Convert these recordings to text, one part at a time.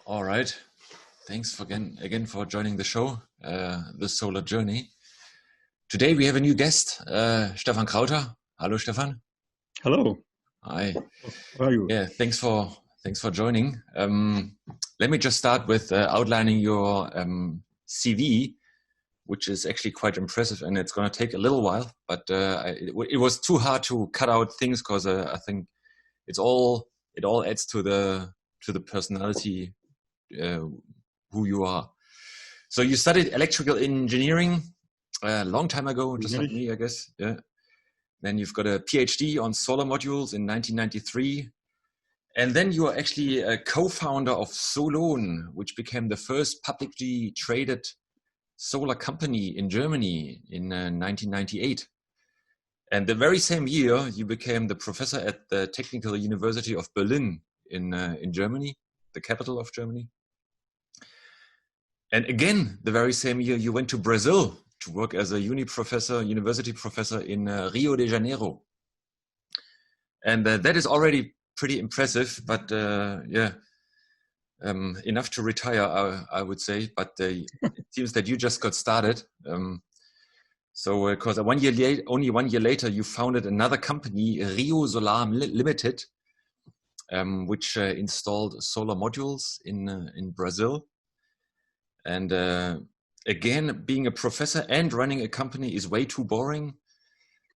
All right. Thanks again for joining the show, The Solar Journey. Today we have a new guest, Stefan Krauter. Hello, Stefan. Hello. Hi. How are you? Yeah, thanks for joining. Let me just start with outlining your CV, which is actually quite impressive, and it's going to take a little while. But it was too hard to cut out things because I think it all adds to the personality. Who you are. So you studied electrical engineering a long time ago, just like me, I guess. Yeah. Then you've got a PhD on solar modules in 1993. And then you are actually a co-founder of Solon, which became the first publicly traded solar company in Germany in 1998. And the very same year, you became the professor at the Technical University of Berlin in Germany, the capital of Germany. And again, the very same year, you went to Brazil to work as a university professor in Rio de Janeiro. And that is already pretty impressive, but enough to retire, I would say. But it seems that you just got started. So because only 1 year later, you founded another company, Rio Solar Limited, which installed solar modules in Brazil. And again, being a professor and running a company is way too boring.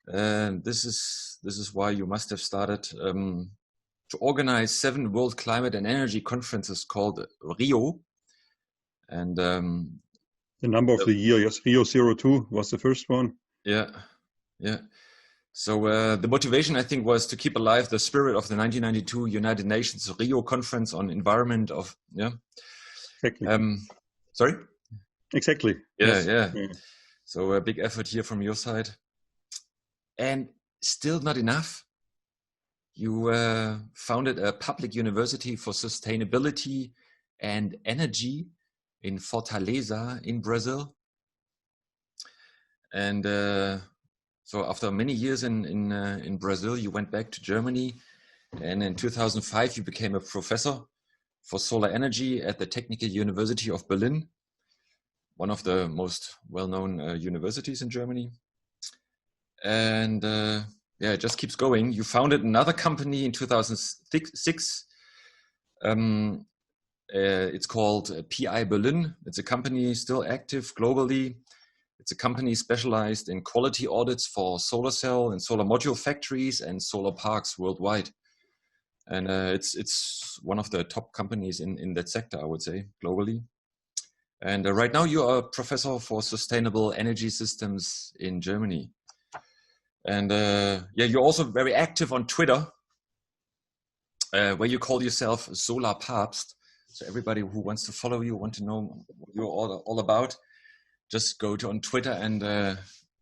This is why you must have started to organize 7 World Climate and Energy conferences called Rio. And the number of the year, yes, Rio 02 was the first one. Yeah. So the motivation, I think, was to keep alive the spirit of the 1992 United Nations Rio Conference on Environment of Exactly. Sorry? Exactly. Yeah, yes. Yeah. So a big effort here from your side. And still not enough. You founded a public university for sustainability and energy in Fortaleza in Brazil. And so after many years in Brazil, you went back to Germany. And in 2005, you became a professor for solar energy at the Technical University of Berlin, one of the most well-known universities in Germany. And it just keeps going. You founded another company in 2006. It's called PI Berlin. It's a company still active globally. It's a company specialized in quality audits for solar cell and solar module factories and solar parks worldwide. And it's one of the top companies in that sector, I would say, globally. And right now you are a professor for sustainable energy systems in Germany. And you're also very active on Twitter, where you call yourself Solar Papst. So everybody who wants to follow you, want to know what you're all about, just go on Twitter and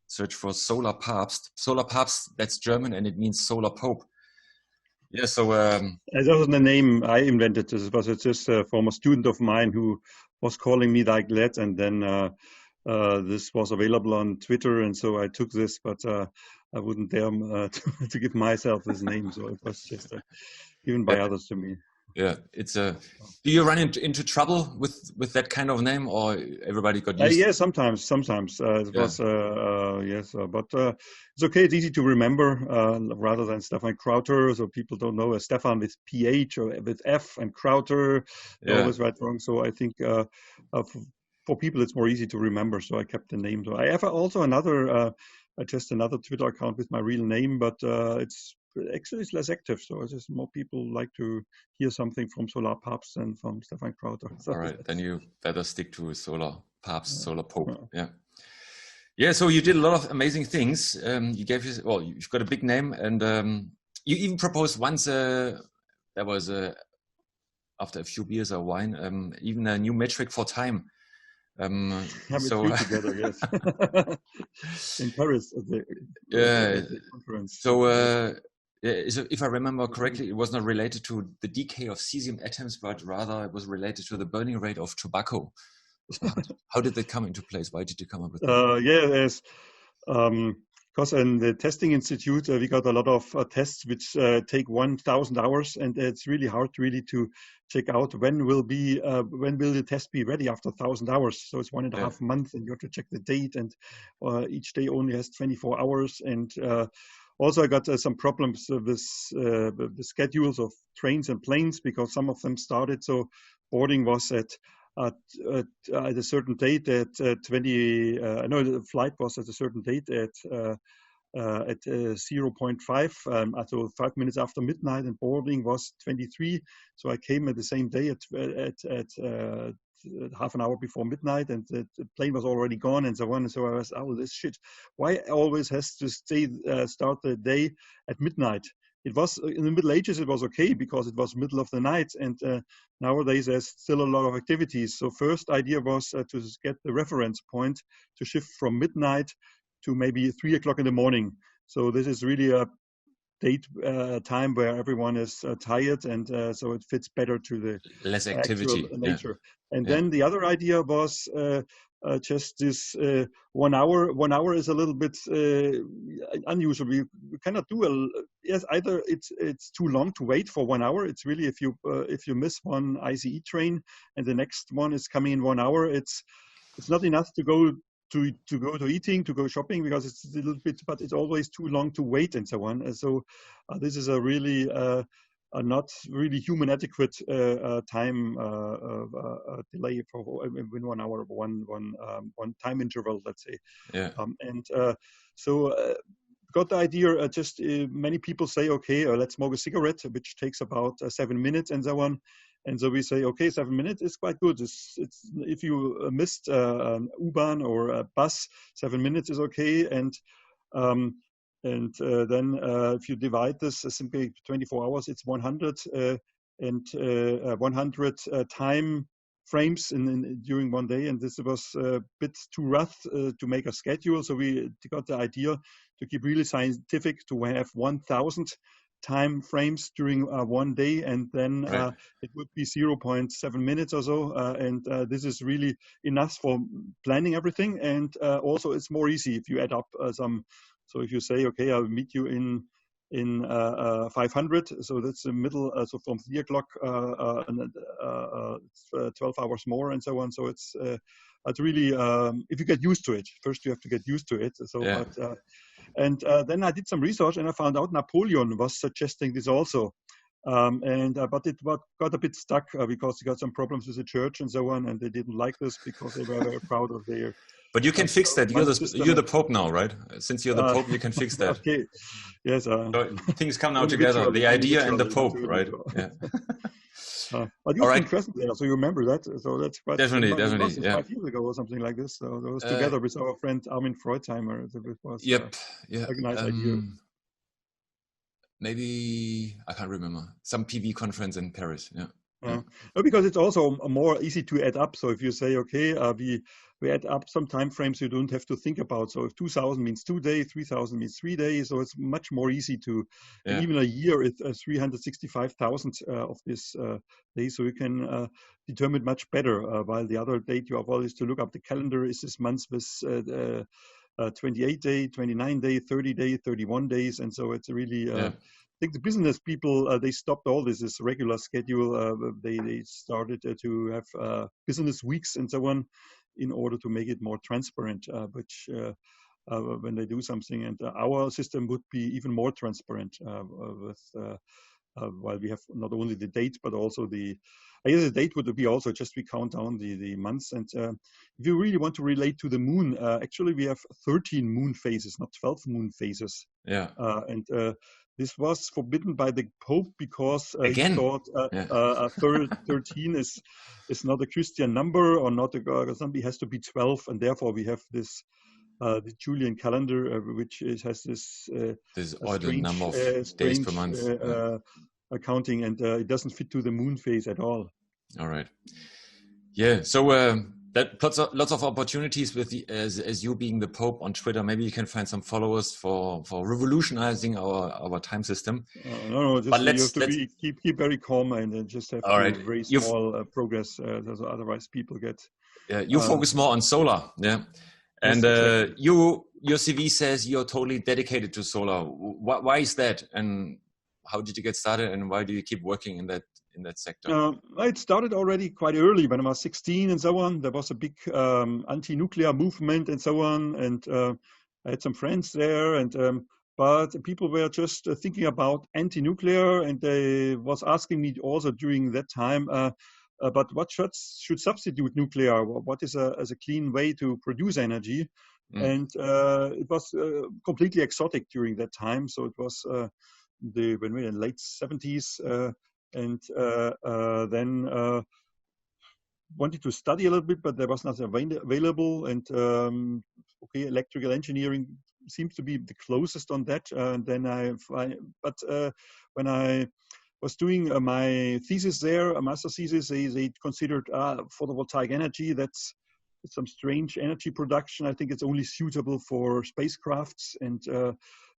search for Solar Papst. Solar Papst, that's German, and it means Solar Pope. Yeah, so that wasn't a name I invented. This was just a former student of mine who was calling me like that, and then this was available on Twitter, and so I took this, but I wouldn't dare to give myself this name, so it was just given by others to me. Yeah, it's do you run into trouble with that kind of name, or everybody got used? Yeah, sometimes it was yes, but it's okay. It's easy to remember rather than Stefan Krauter, so people don't know Stefan with PH or with F and Krauter. Always right wrong. So I think for people it's more easy to remember. So I kept the name. So I have also another Twitter account with my real name, but it's less active, so it's just more people like to hear something from Solar Papst than from Stefan Krauter. So all right, then you better stick to Solar Papst, Solar Pope. Yeah. So you did a lot of amazing things. You've got a big name, and you even proposed once. There was after a few beers or wine, even a new metric for time. Together, yes, in Paris at the conference. So. If I remember correctly, it was not related to the decay of cesium atoms, but rather it was related to the burning rate of tobacco. So how did that come into place? Why did you come up with that? Yes. because in the testing institute, we got a lot of tests which take 1,000 hours, and it's really hard really to check out when will the test be ready after 1,000 hours. So it's 1.5 months, and you have to check the date, and each day only has 24 hours. And also I got some problems with the schedules of trains and planes, because some of them started, so boarding was at a certain date at the flight was at a certain date at 0.5, so 5 minutes after midnight, and boarding was 23. So I came at the same day at half an hour before midnight, and the plane was already gone, and so on. And so I was, oh, this shit! Why always has to start the day at midnight? It was in the Middle Ages, it was okay because it was middle of the night, and nowadays there's still a lot of activities. So first idea was to get the reference point to shift from midnight to maybe 3 o'clock in the morning. So this is really a time where everyone is tired, and so it fits better to the less activity nature. And then the other idea was just this 1 hour. 1 hour is a little bit unusual. We cannot do either it's too long to wait for 1 hour. It's really if you miss one ICE train and the next one is coming in 1 hour, it's not enough to go to eating, to go shopping, because it's a little bit, but it's always too long to wait and so on. And so this is a really not really human adequate time delay for in 1 hour, one time interval, let's say. So got the idea. Just many people say, okay, let's smoke a cigarette, which takes about 7 minutes and so on. And so we say, okay, 7 minutes is quite good. It's if you missed an U-Bahn or a bus, 7 minutes is okay. And then if you divide this simply 24 hours, it's 100 time frames during one day. And this was a bit too rough to make a schedule. So we got the idea to keep really scientific, to have 1,000 time frames during one day, and then it would be 0.7 minutes or so, and this is really enough for planning everything. And also it's more easy if you add up some. So if you say, okay, I'll meet you in 500, so that's the middle, so from 3 o'clock, 12 hours more and so on. So it's really, if you get used to it, first you have to get used to it. So then I did some research, and I found out Napoleon was suggesting this also. But it got a bit stuck because he got some problems with the church and so on, and they didn't like this because they were very proud of their. But you can fix that. You're the Pope now, right? Since you're the Pope, you can fix that. Okay. Yes. So things come now together. The idea and the Pope, right? Yeah. But you've been present there, so you remember that. So that's quite definitely. 5 years ago or something like this. So that was together with our friend Armin Freutheimer. So it was a nice idea. Maybe I can't remember, some PV conference in Paris. Because it's also more easy to add up. So if you say, okay, we add up some time frames you don't have to think about. So if 2,000 means 2 days, 3,000 means 3 days, so it's much more easy to, even a year is 365,000 of this days, so you can determine much better. While the other date you have always to look up the calendar is this month with 28 day, 29 day, 30 day, 31 days, and so it's really. I think the business people, they stopped all this regular schedule. They started to have business weeks and so on in order to make it more transparent, which when they do something. And our system would be even more transparent while we have not only the date, but also the date would be also just we count down the months. And if you really want to relate to the moon, actually we have 13 moon phases, not 12 moon phases. This was forbidden by the Pope because he thought 13 is not a Christian number, or not something has to be 12, and therefore we have this the Julian calendar, which has this odd number of days per month accounting, and it doesn't fit to the moon phase at all. All right. Yeah. So that lots of opportunities with as you being the Pope on Twitter. Maybe you can find some followers for revolutionizing our time system. No, just you have to keep very calm and just have very small progress. Otherwise, people get. Yeah, you focus more on solar. Yeah. And Yes, exactly. your CV says you're totally dedicated to solar. Why is that? And how did you get started? And why do you keep working in that sector? It started already quite early when I was 16 and so on. There was a big anti-nuclear movement and so on, and I had some friends there, and but people were just thinking about anti-nuclear, and they was asking me also during that time, but what should substitute nuclear? What is a clean way to produce energy? Mm. And it was completely exotic during that time. So it was when we were in late 70s. And then wanted to study a little bit, but there was nothing available. And okay, electrical engineering seems to be the closest on that. And then when I was doing my thesis there, a master thesis, they considered photovoltaic energy. That's some strange energy production. I think it's only suitable for spacecrafts. And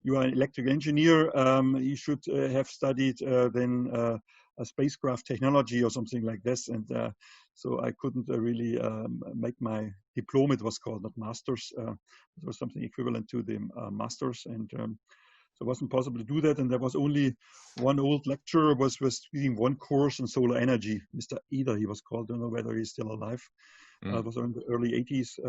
you are an electrical engineer. You should have studied then a spacecraft technology or something like this. And so I couldn't really make my diploma. It was called, not master's. It was something equivalent to the master's. And so it wasn't possible to do that. And there was only one old lecturer was giving one course on solar energy. Mr. Eder, he was called. I don't know whether he's still alive. It was in the early 80s.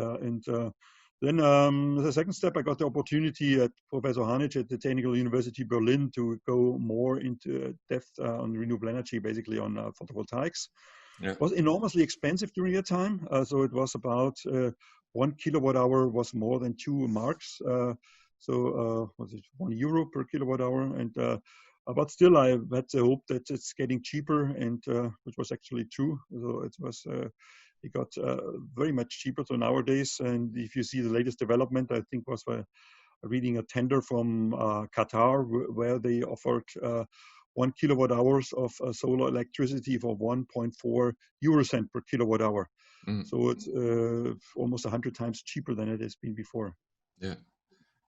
Then the second step, I got the opportunity at Professor Hanich at the Technical University Berlin to go more into depth on renewable energy, basically on photovoltaics. Yeah. It was enormously expensive during that time. So it was about 1 kilowatt hour was more than 2 marks. So was it €1 per kilowatt hour? And but still, I had the hope that it's getting cheaper, and which was actually true. So it was. It got very much cheaper to nowadays. And if you see the latest development, I think was reading a tender from Qatar where they offered 1 kilowatt hours of solar electricity for 1.4 euro cent per kilowatt hour. So it's almost 100 times cheaper than it has been before. Yeah,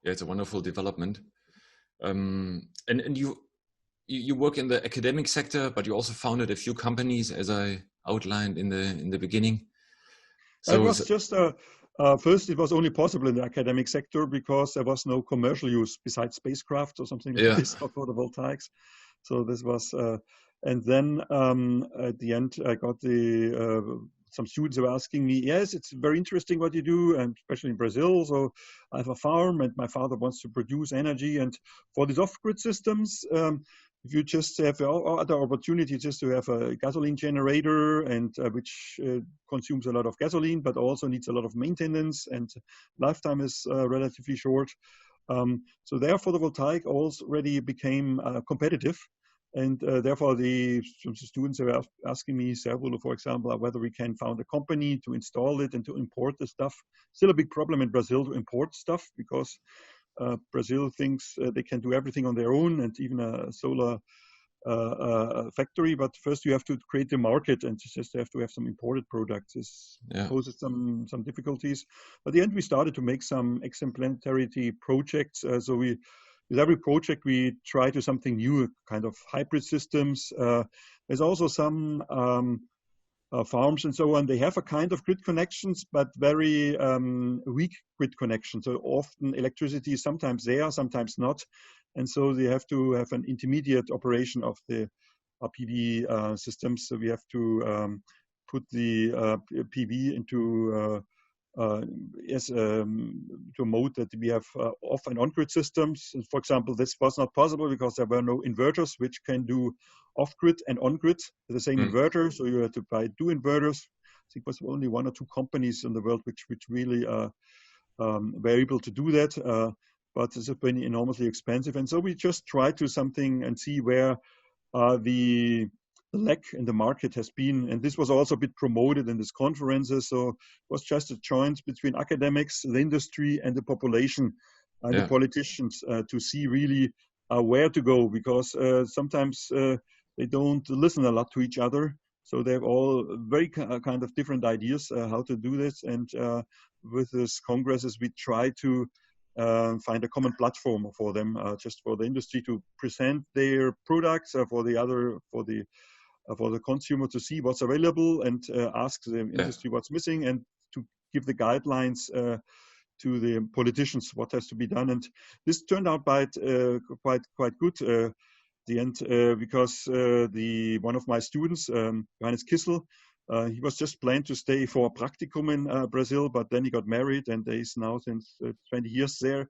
it's a wonderful development. And you work in the academic sector, but you also founded a few companies, as I outlined in the beginning. So it was just first, it was only possible in the academic sector because there was no commercial use besides spacecraft or something like this for photovoltaics. So this was, and then at the end, I got some students were asking me, yes, it's very interesting what you do, and especially in Brazil. So I have a farm, and my father wants to produce energy. And for these off-grid systems, if you just have other opportunity just to have a gasoline generator, and which consumes a lot of gasoline, but also needs a lot of maintenance, and lifetime is relatively short. So therefore, the photovoltaic already became competitive. And therefore, the students are asking me, for example, whether we can found a company to install it and to import the stuff. Still a big problem in Brazil to import stuff because Brazil thinks they can do everything on their own, and even a solar factory. But first, you have to create the market, and just have to have some imported products. This poses some difficulties. But at the end, we started to make some exemplarity projects. So with every project, we try to something new, kind of hybrid systems. There's also some farms and so on. They have a kind of grid connections, but very weak grid connections. So often electricity is sometimes there, sometimes not. And so they have to have an intermediate operation of the PV systems. So we have to put the PV into to a mode that we have off and on-grid systems. For example, this was not possible because there were no inverters which can do off-grid and on-grid the same inverter. So you had to buy 2 inverters. I think it was only 1 or 2 companies in the world which really were able to do that. But it's been enormously expensive. And so we just try to something and see where the lack in the market has been, and this was also a bit promoted in these conferences. So it was just a joint between academics, the industry, and the population and the politicians to see really where to go, because sometimes they don't listen a lot to each other. So they have all very kind of different ideas how to do this. And with these congresses, we try to find a common platform for them, just for the industry to present their products, for the consumer to see what's available, and ask the industry what's missing, and to give the guidelines to the politicians what has to be done. And this turned out quite good at the end, because one of my students, Johannes Kissel, he was just planned to stay for a practicum in Brazil, but then he got married and he's now since 20 years there.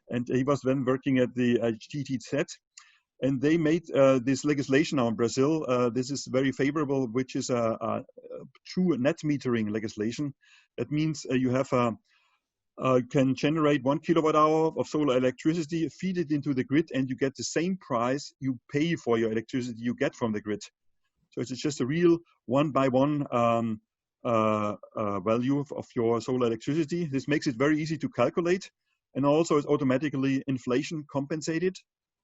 And he was then working at the didnt. And they made this legislation now in Brazil. This is very favorable, which is a true net metering legislation. That means you have can generate 1 kilowatt hour of solar electricity, feed it into the grid, and you get the same price you pay for your electricity you get from the grid. So it's just a real one-by-one value of your solar electricity. This makes it very easy to calculate, and also it's automatically inflation compensated.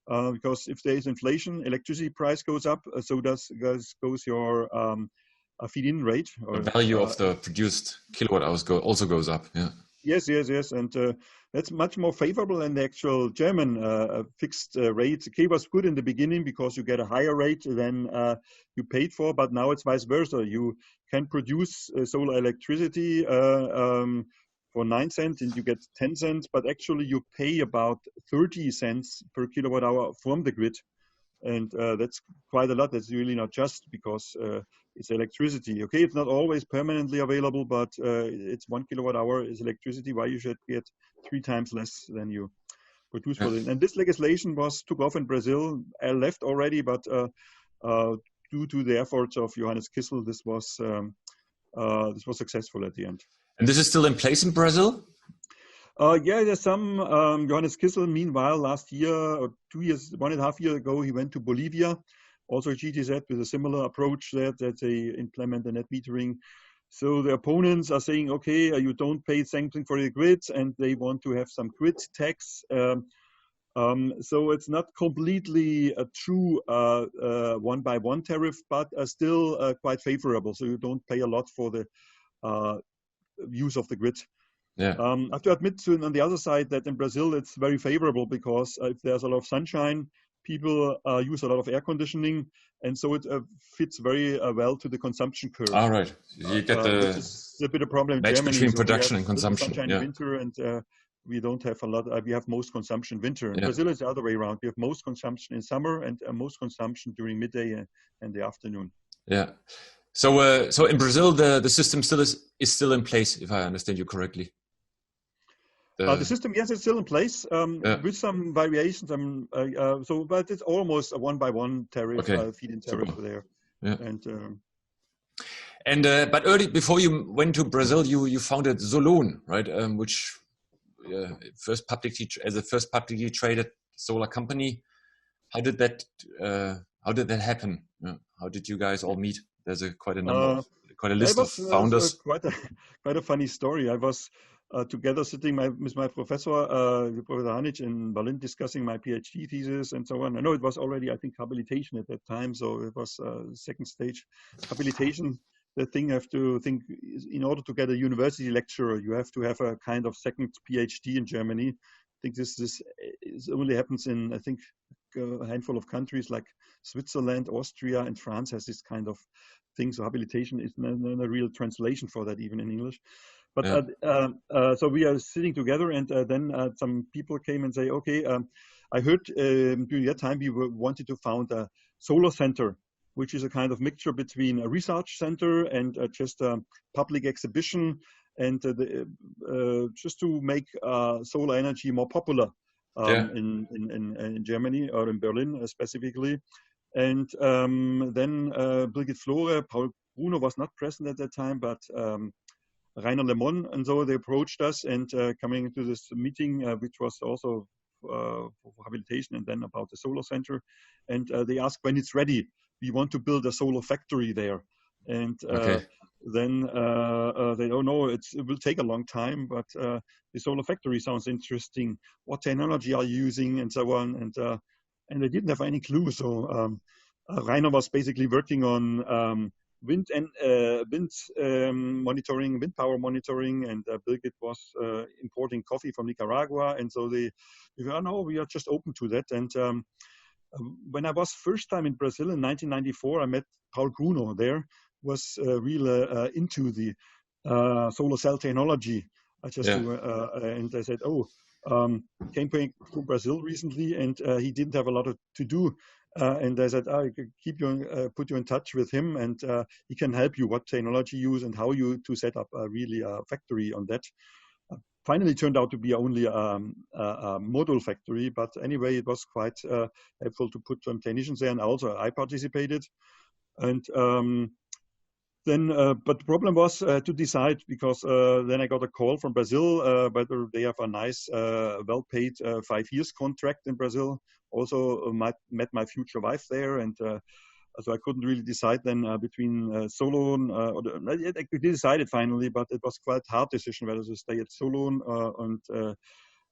Because if there is inflation, electricity price goes up, so goes your feed-in rate. Or, the value of the produced kilowatt hours also goes up. Yeah. Yes, and that's much more favorable than the actual German fixed rate. K was good in the beginning because you get a higher rate than you paid for, but now it's vice versa. You can produce solar electricity for 9 cents and you get 10 cents, but actually you pay about 30 cents per kilowatt hour from the grid. And that's quite a lot. That's really not just because it's electricity. Okay, it's not always permanently available, but it's 1 kilowatt hour is electricity. Why you should get 3 times less than you produce for it. And this legislation took off in Brazil. I left already, but due to the efforts of Johannes Kissel, this was successful at the end. And this is still in place in Brazil? Yeah, there's some. Johannes Kissel, meanwhile, last year or 2 years, 1.5 years ago, he went to Bolivia, also GTZ, with a similar approach there that they implement the net metering. So the opponents are saying, okay, you don't pay something for the grids, and they want to have some grid tax. So it's not completely a true one-by-one tariff, but still quite favorable. So you don't pay a lot for the use of the grid. Yeah. I have to admit, on the other side, that in Brazil it's very favorable because if there's a lot of sunshine, people use a lot of air conditioning, and so it fits very well to the consumption curve. All right, you get which is a bit of a problem in match Germany. between so production and consumption. Sunshine in winter, and we don't have a lot. We have most consumption winter. In Yeah. Brazil, it's the other way around. We have most consumption in summer and most consumption during midday and the afternoon. Yeah. So in Brazil, the system is still in place, if I understand you correctly. The system, yes, it's still in place with some variations. But it's almost a one-by-one tariff, feed-in tariff there. Yeah. And but early before you went to Brazil, you founded Solon, right? Which first publicly traded solar company. How did that happen? How did you guys all meet? There's quite a list of founders. Quite a funny story. I was together sitting with my professor, Professor Hanich, in Berlin, discussing my PhD thesis and so on. I know it was already, I think, habilitation at that time, so it was second stage habilitation. The thing I have to think is, in order to get a university lecturer, you have to have a kind of second PhD in Germany. I think this only happens in, I think, a handful of countries like Switzerland, Austria, and France has this kind of thing. So habilitation is not a real translation for that, even in English. But so we are sitting together, and then some people came and say, okay, I heard during that time we wanted to found a solar center, which is a kind of mixture between a research center and just a public exhibition, and just to make solar energy more popular in Germany, or in Berlin specifically. And then Birgit Flore, Paul Bruno was not present at that time, but Rainer Lemon, and so they approached us, and coming to this meeting, which was also for habilitation and then about the solar center, and they asked when it's ready. We want to build a solar factory there, and then they don't know, it will take a long time, but the solar factory sounds interesting. What technology are you using, and so on, and they didn't have any clue. So Rainer was basically working on wind monitoring, wind power monitoring, and Birgit was importing coffee from Nicaragua, and so we are just open to that. And when I was first time in Brazil in 1994, I met Paul Bruno there, was really into the solar cell technology. I just and I said, oh, came from Brazil recently, and he didn't have a lot to do. And I said, I could put you in touch with him, and he can help you what technology you use and how you to set up really a factory on that. Finally turned out to be only a module factory, but anyway, it was quite helpful to put some technicians there, and also I participated. And but the problem was to decide, because then I got a call from Brazil whether they have a nice, well-paid 5 years contract in Brazil. Also met my future wife there, and so I couldn't really decide then between Solon. I decided finally, but it was quite a hard decision whether to stay at Solon and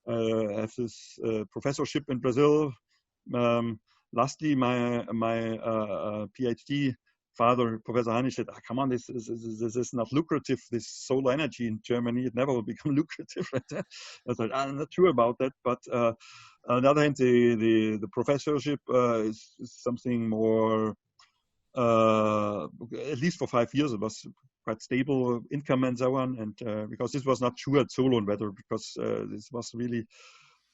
have this professorship in Brazil. Lastly, my PhD father, Professor Hani, said, come on, this is not lucrative, this solar energy in Germany, it never will become lucrative. I said, I'm not sure about that, but on the other hand, the professorship is something more, at least for 5 years, it was quite stable income and so on, and because this was not sure at Solon whether, because this was really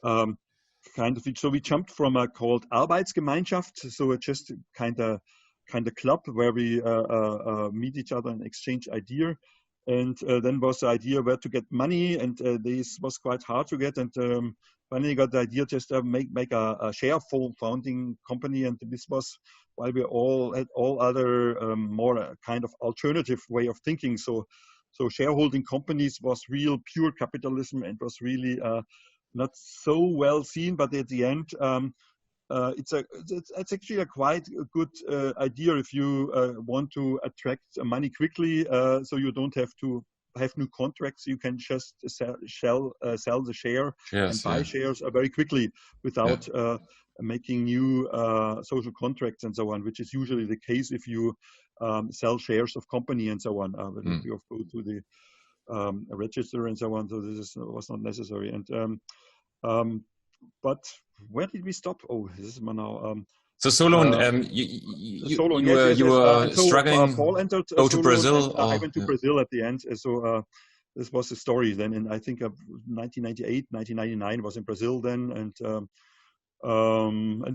kind of, so we jumped from a called Arbeitsgemeinschaft, so it's just kind of club where we meet each other and exchange idea. And then was the idea where to get money, and this was quite hard to get. And finally got the idea just to make a founding company. And this was while we all had all other more kind of alternative way of thinking. So shareholding companies was real pure capitalism and was really not so well seen. But at the end, it's actually a quite good idea if you want to attract money quickly, so you don't have to have new contracts. You can just sell the share and buy shares very quickly without making new social contracts and so on, which is usually the case if you sell shares of company and so on. If you go to the register and so on, so this was not necessary. And but where did we stop? Oh, this is now. So Solon, you were struggling. Paul entered go to Brazil. I went to Brazil at the end. So this was the story then. And I think 1998, 1999 was in Brazil then. And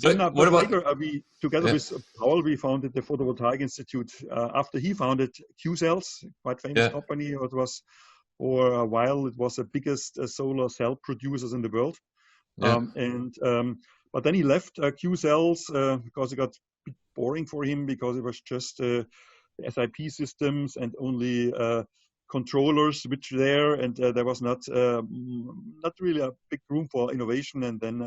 then later we together with Paul, we founded the Photovoltaic Institute. After he founded Q-Cells, quite famous company. It was for a while it was the biggest solar cell producers in the world. But then he left Q-Cells because it got a bit boring for him, because it was just the SIP systems and only controllers which there, and there was not really a big room for innovation. And then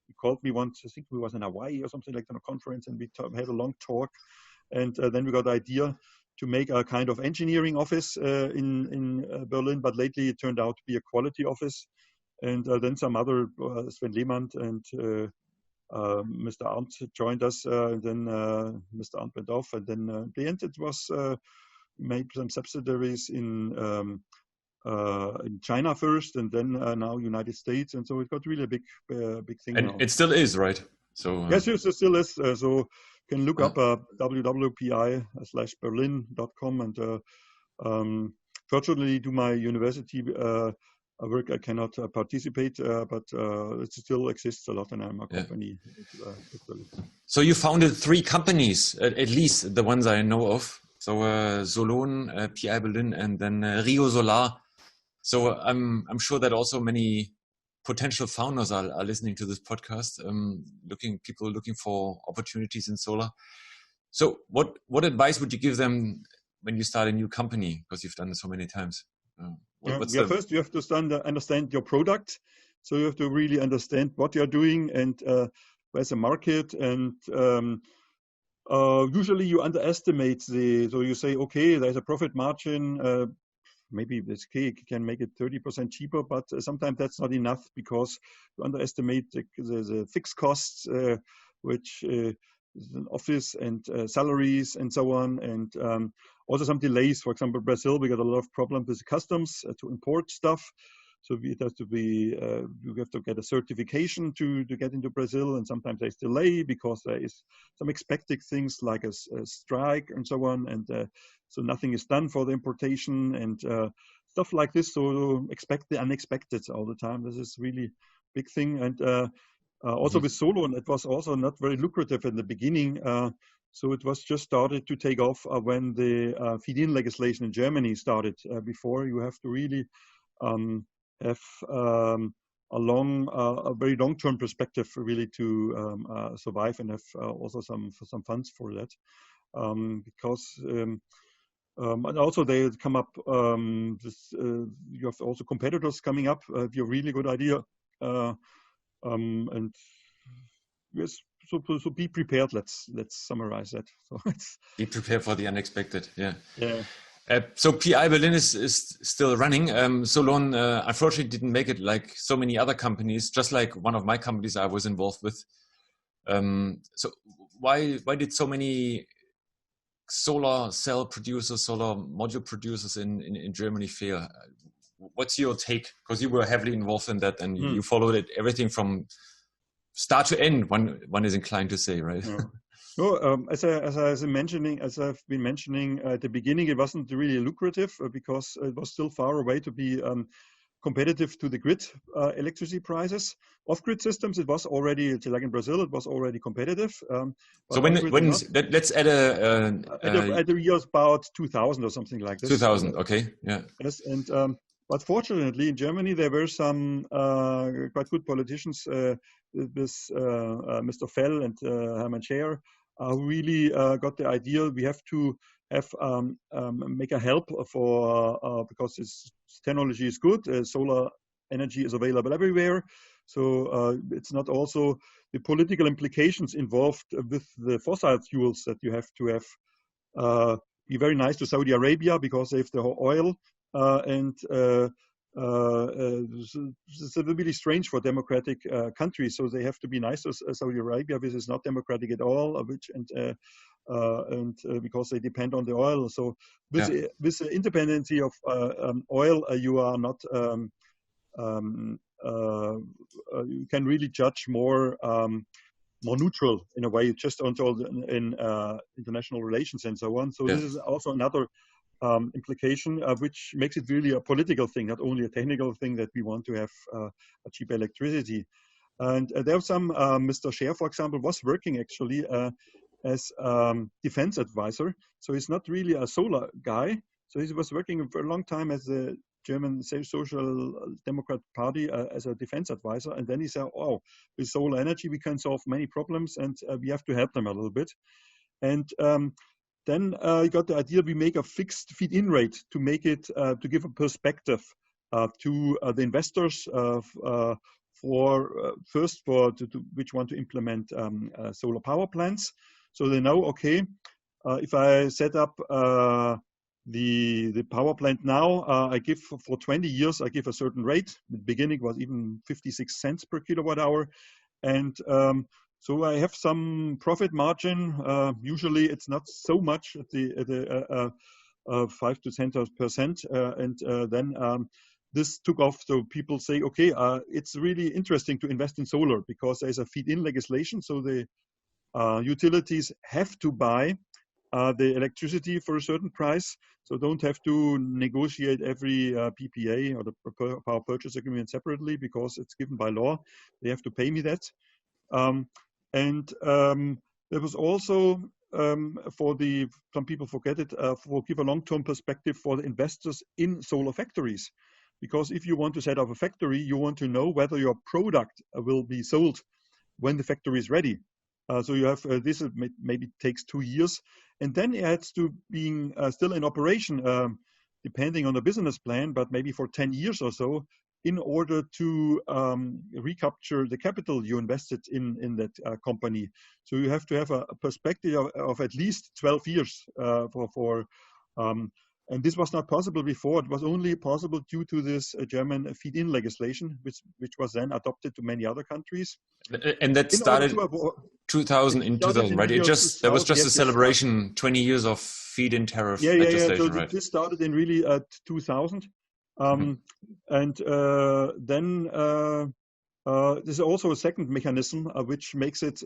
he called me once, I think we was in Hawaii or something like that, on a conference, and we had a long talk. And then we got the idea to make a kind of engineering office in Berlin, but lately it turned out to be a quality office. And then some other, Sven Lehmann and Mr. Arndt joined us, and then Mr. Arndt went off, and then in the end it was made some subsidiaries in China first, and then now United States, and so it got really a big thing. And now it still is, right? So yes, it still is. So you can look up www.pi/berlin.com, and fortunately to my university work I cannot participate, but it still exists a lot, and I'm a company. So you founded 3 companies, at least the ones I know of. So Solon, PI Berlin, and then Rio Solar. So I'm sure that also many potential founders are listening to this podcast, people looking for opportunities in solar. So what advice would you give them when you start a new company, because you've done this so many times? First you have to understand your product. So you have to really understand what you're doing and where's the market. And usually you underestimate so you say, okay, there's a profit margin. Maybe this cake can make it 30% cheaper, but sometimes that's not enough, because you underestimate the fixed costs, which is an office and salaries and so on, and also some delays. For example, Brazil, we got a lot of problems with customs to import stuff. So it has to be, you have to get a certification to get into Brazil, and sometimes there's delay because there is some expected things like a strike and so on, and so nothing is done for the importation, and stuff like this. So expect the unexpected all the time. This is really big thing. And also with solar, and it was also not very lucrative in the beginning. So it was just started to take off when the feed-in legislation in Germany started. Before you have to really have a very long-term perspective really to survive, and have also some funds for that, because and also they come up. You have also competitors coming up. If you have a really good idea, and yes. So be prepared. Let's summarize that. So be prepared for the unexpected. Yeah. Yeah. So PI Berlin is still running. Solon unfortunately didn't make it like so many other companies. Just like one of my companies I was involved with. So why did so many solar cell producers, solar module producers in Germany fail? What's your take? Because you were heavily involved in that, and you followed it everything from start to end. One is inclined to say, right? Yeah. No, as I've been mentioning at the beginning, it wasn't really lucrative because it was still far away to be competitive to the grid electricity prices. Off-grid systems, it was already, like in Brazil, it was already competitive. So let's add at the years about 2000 or something like this. 2000, okay, yeah. Yes, and but fortunately, in Germany, there were some quite good politicians, Mr. Fell and Hermann Scheer, who really got the idea we have to have make a help for because this technology is good. Solar energy is available everywhere, so it's not also the political implications involved with the fossil fuels that you have to have. Be very nice to Saudi Arabia because they have the oil. And it's really strange for democratic countries. So they have to be nice to Saudi Arabia, which is not democratic at all, because they depend on the oil. So with the independency of oil, you are not you can really judge more neutral in a way, just until in international relations and so on. So this is also another implication, which makes it really a political thing, not only a technical thing that we want to have a cheap electricity. And there was some, Mr. Scheer, for example, was working actually as defense advisor. So he's not really a solar guy. So he was working for a long time as the German Social Democrat Party as a defense advisor. And then he said, oh, with solar energy, we can solve many problems, and we have to help them a little bit. And then he got the idea we make a fixed feed-in rate to make it to give a perspective to the investors which want to implement solar power plants. So they know, okay, if I set up the power plant now, I give for 20 years, I give a certain rate. In the beginning was even 56 cents per kilowatt hour, and so I have some profit margin. Usually it's not so much at the 5 to 10%, and then this took off. So people say, okay, it's really interesting to invest in solar because there's a feed-in legislation. So the utilities have to buy the electricity for a certain price. So don't have to negotiate every PPA or the power purchase agreement separately because it's given by law. They have to pay me that. And there was also some people forget it, give a long-term perspective for the investors in solar factories. Because if you want to set up a factory, you want to know whether your product will be sold when the factory is ready. So you have this maybe takes 2 years, and then it adds to being still in operation, depending on the business plan, but maybe for 10 years or so, in order to recapture the capital you invested in that company. So you have to have a perspective of at least 12 years and this was not possible before. It was only possible due to this German feed-in legislation, which was then adopted to many other countries. And that started 2000, right? There was just a celebration, 20 years of feed-in tariff legislation, So right? This started in really 2000. And then there's also a second mechanism which makes it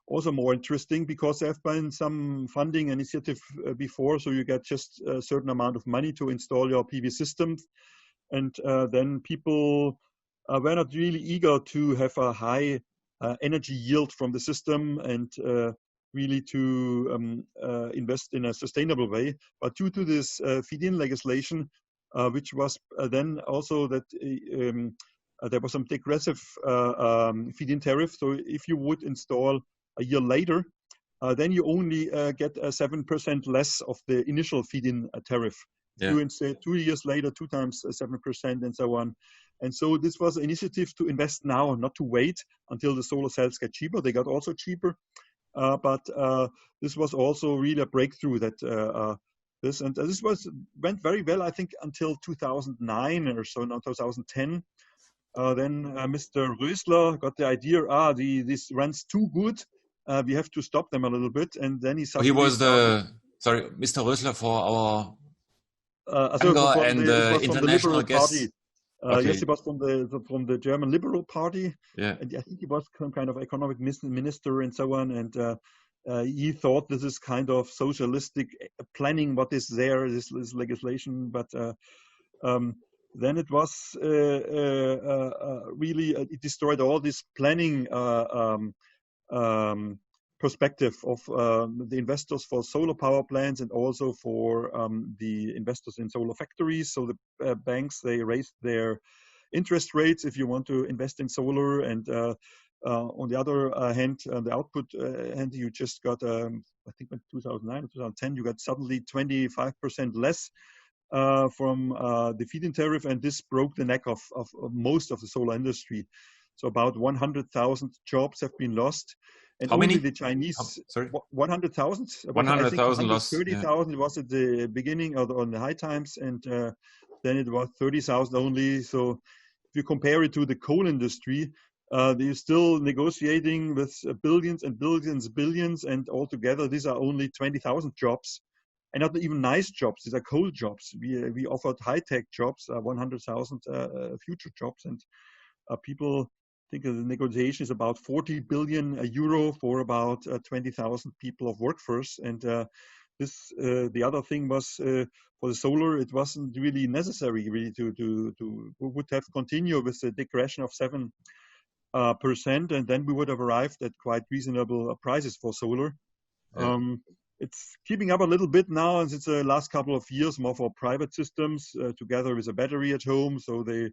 also more interesting because there have been some funding initiative before, so you get just a certain amount of money to install your PV systems, and then people were not really eager to have a high energy yield from the system and really to invest in a sustainable way. But due to this feed-in legislation, which was then also that there was some degressive feed-in tariff. So if you would install a year later, then you only get 7% less of the initial feed-in tariff. Yeah. You instead 2 years later, 2 times 7% and so on. And so this was an initiative to invest now, not to wait until the solar cells get cheaper. They got also cheaper. But this was also really a breakthrough that this went very well, I think, until 2009 or so, not 2010. Then Mr. Rösler got the idea, this runs too good. We have to stop them a little bit. And then he suddenly... He was Mr. Rösler for our international guests. Okay. Yes, he was from the German Liberal Party. Yeah. And I think he was some kind of economic minister and so on. And he thought this is kind of socialistic planning, what is there, this legislation. But then it was really, it destroyed all this planning perspective of the investors for solar power plants and also for the investors in solar factories. So the banks, they raised their interest rates if you want to invest in solar. And on the other hand, on the output hand, you just got, I think in 2009 or 2010, you got suddenly 25% less from the feed-in tariff, and this broke the neck of most of the solar industry. So about 100,000 jobs have been lost. And how many? The Chinese, 100,000? 100,000 lost. 30,000 was at the beginning or on the high times, and then it was 30,000 only. So if you compare it to the coal industry, they're still negotiating with billions and billions, and altogether these are only 20,000 jobs, and not even nice jobs. These are coal jobs. We offered high-tech jobs, 100,000 future jobs, and people think the negotiation is about 40 billion euro for about 20,000 people of workforce. And the other thing was for the solar, it wasn't really necessary really to would have continued with the digression of 7%, and then we would have arrived at quite reasonable prices for solar. Yeah. It's keeping up a little bit now, and it's the last couple of years more for private systems together with a battery at home, so they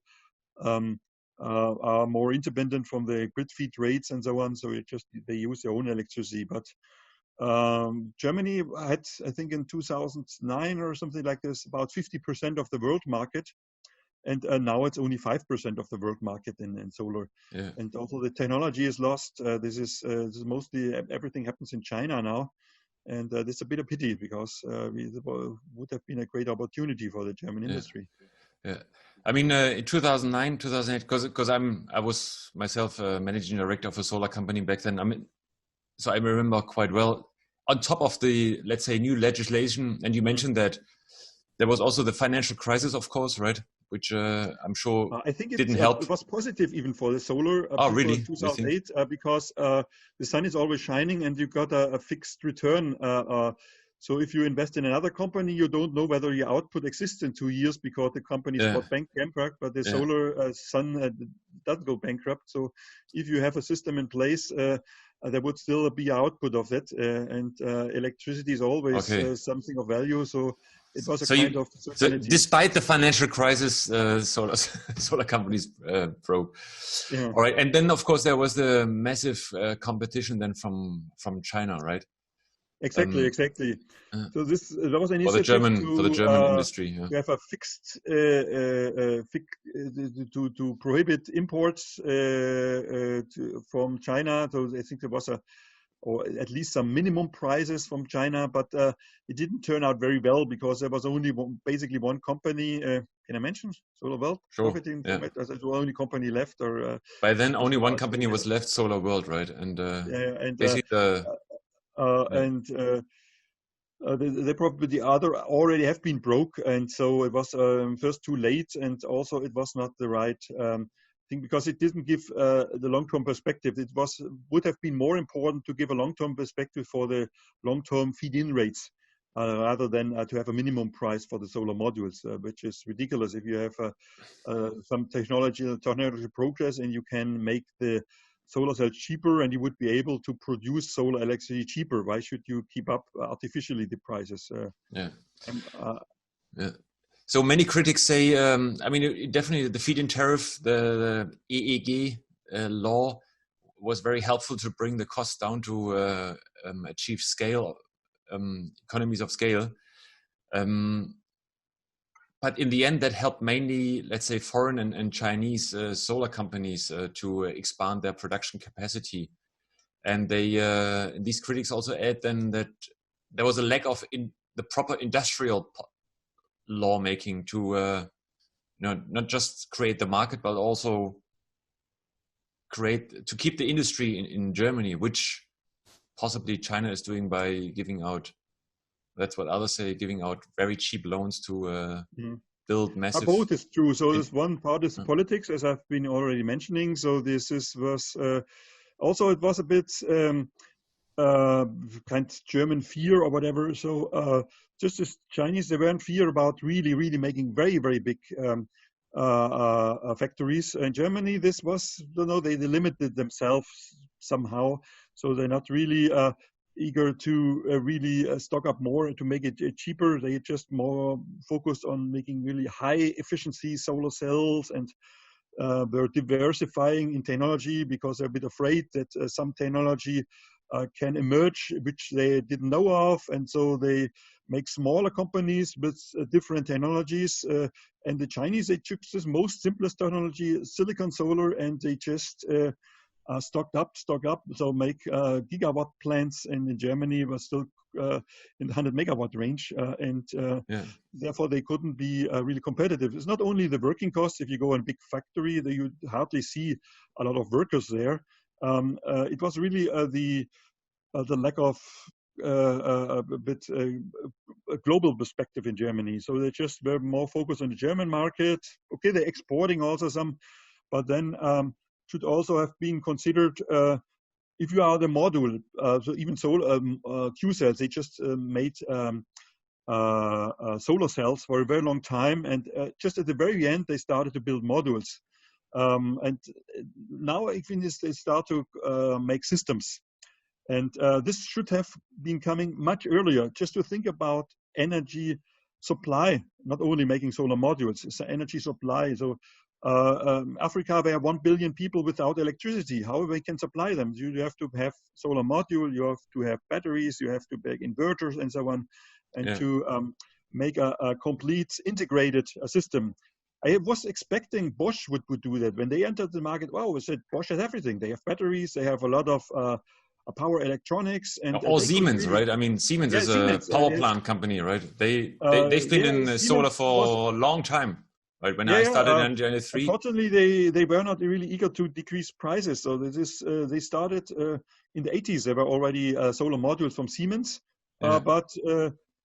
are more independent from the grid feed rates and so on. So they use their own electricity. But Germany had, I think, in 2009 or something like this, about 50% of the world market, and now it's only 5% of the world market in solar. Yeah. And also the technology is lost. This is mostly everything happens in China now. And it's a bit of pity because it would have been a great opportunity for the German industry. Yeah, I mean, in 2009, 2008, because I was myself a managing director of a solar company back then. So I remember quite well. On top of the, let's say, new legislation, and you mentioned that there was also the financial crisis, of course, right? Which I'm sure I think didn't help. It was positive even for the solar. Really? 2008, because the sun is always shining and you got a fixed return. So if you invest in another company, you don't know whether your output exists in 2 years because the company is not bankrupt, but the solar sun doesn't go bankrupt. So if you have a system in place, there would still be output of it. And electricity is always something of value. So it was a kind of certainty. So despite the financial crisis, solar companies broke. Yeah. All right. And then, of course, there was the massive competition then from China, right? Exactly. So there was an initiative for the German industry. Yeah. We have a fixed to prohibit imports from China. So I think there was or at least some minimum prices from China, but it didn't turn out very well because there was only basically one company. Can I mention SolarWorld? Sure. As the only company left. Or by then, only one company was left, SolarWorld, right? And basically they probably the other already have been broke, and so it was first too late, and also it was not the right think because it didn't give the long-term perspective. It would have been more important to give a long-term perspective for the long-term feed-in rates rather than to have a minimum price for the solar modules, which is ridiculous. If you have some technology progress and you can make the solar cells cheaper and you would be able to produce solar electricity cheaper, why should you keep up artificially the prices? Yeah. So many critics say, definitely the feed-in tariff, the EEG law was very helpful to bring the cost down to achieve scale, economies of scale. But in the end, that helped mainly, let's say, foreign and Chinese solar companies to expand their production capacity. And these critics also add then that there was a lack of the proper industrial lawmaking to not just create the market, but also to keep the industry in Germany, which possibly China is doing by giving out, that's what others say, giving out very cheap loans to build massive. Both is true. So this one part is politics, as I've been already mentioning. So this was also, it was a bit kind of German fear or whatever. So just as Chinese, they weren't fear about really making very, very big factories. In Germany, this was, they limited themselves somehow. So they're not really eager to really stock up more to make it cheaper. They just more focused on making really high efficiency solar cells, and they're diversifying in technology because they're a bit afraid that some technology can emerge which they didn't know of, and so they make smaller companies with different technologies. And the Chinese, they took this most simplest technology, silicon solar, and they just stocked up. So make gigawatt plants, and in Germany was still in the 100 megawatt range, and therefore they couldn't be really competitive. It's not only the working costs. If you go in a big factory, you hardly see a lot of workers there. It was really the lack of a bit a global perspective in Germany. So they just were more focused on the German market. Okay, they're exporting also some, but then should also have been considered if you are the module. So even solar Q cells, they just made solar cells for a very long time, and just at the very end they started to build modules. And now I think they start to make systems. And this should have been coming much earlier, just to think about energy supply, not only making solar modules, it's energy supply. So Africa, there are 1 billion people without electricity. How we can supply them? You have to have solar module, you have to have batteries, you have to make inverters and so on, and to make a complete integrated system. I was expecting Bosch would do that. When they entered the market, wow, we said Bosch has everything. They have batteries, they have a lot of power electronics. And all Siemens, really, right? I mean, Siemens is a power plant company, right? They've been in solar for a long time, right? When I started in 1993. Unfortunately, they were not really eager to decrease prices. So they started in the 80s. There were already solar modules from Siemens, but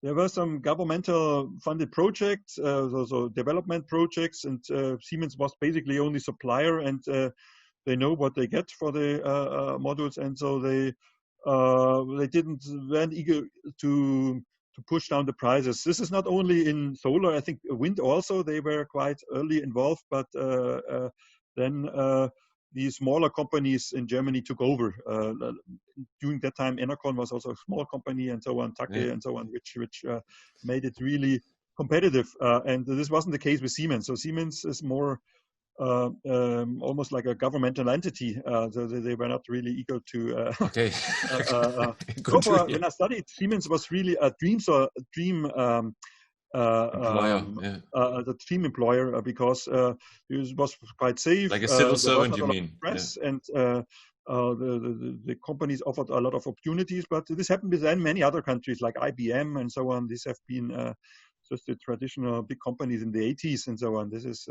there were some governmental funded projects, so development projects, and Siemens was basically only supplier, and they know what they get for the modules, and so they weren't eager to push down the prices. This is not only in solar. I think wind also, they were quite early involved, but then the smaller companies in Germany took over. During that time, Enercon was also a small company, and so on, Take and so on, which made it really competitive. And this wasn't the case with Siemens. So Siemens is more almost like a governmental entity. So they were not really eager to. When I studied, Siemens was really a dream the team employer, because it was quite safe. Like a civil servant, you mean? Press, and the companies offered a lot of opportunities, but this happened within many other countries like IBM and so on. These have been just the traditional big companies in the 80s and so on. This is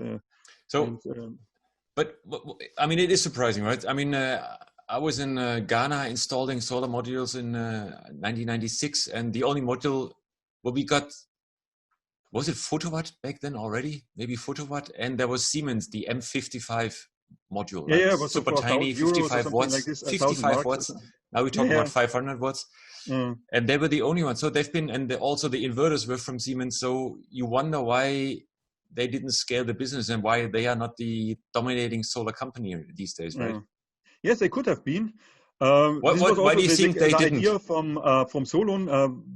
but I mean, it is surprising, right? I mean, I was in Ghana installing solar modules in 1996, and the only module what we got, was it Photowatt back then already? Maybe Photowatt, and there was Siemens, the M55 module, Yeah, right? yeah, but so Super for tiny, 1,000 euros or 55 something watts, like this, 1,000 55 marks. watts. Now we're talking about 500 watts. Mm. And they were the only ones. So they've been, and also the inverters were from Siemens. So you wonder why they didn't scale the business and why they are not the dominating solar company these days, right? Yes, they could have been. This was Why also do you think they the didn't? idea from Solon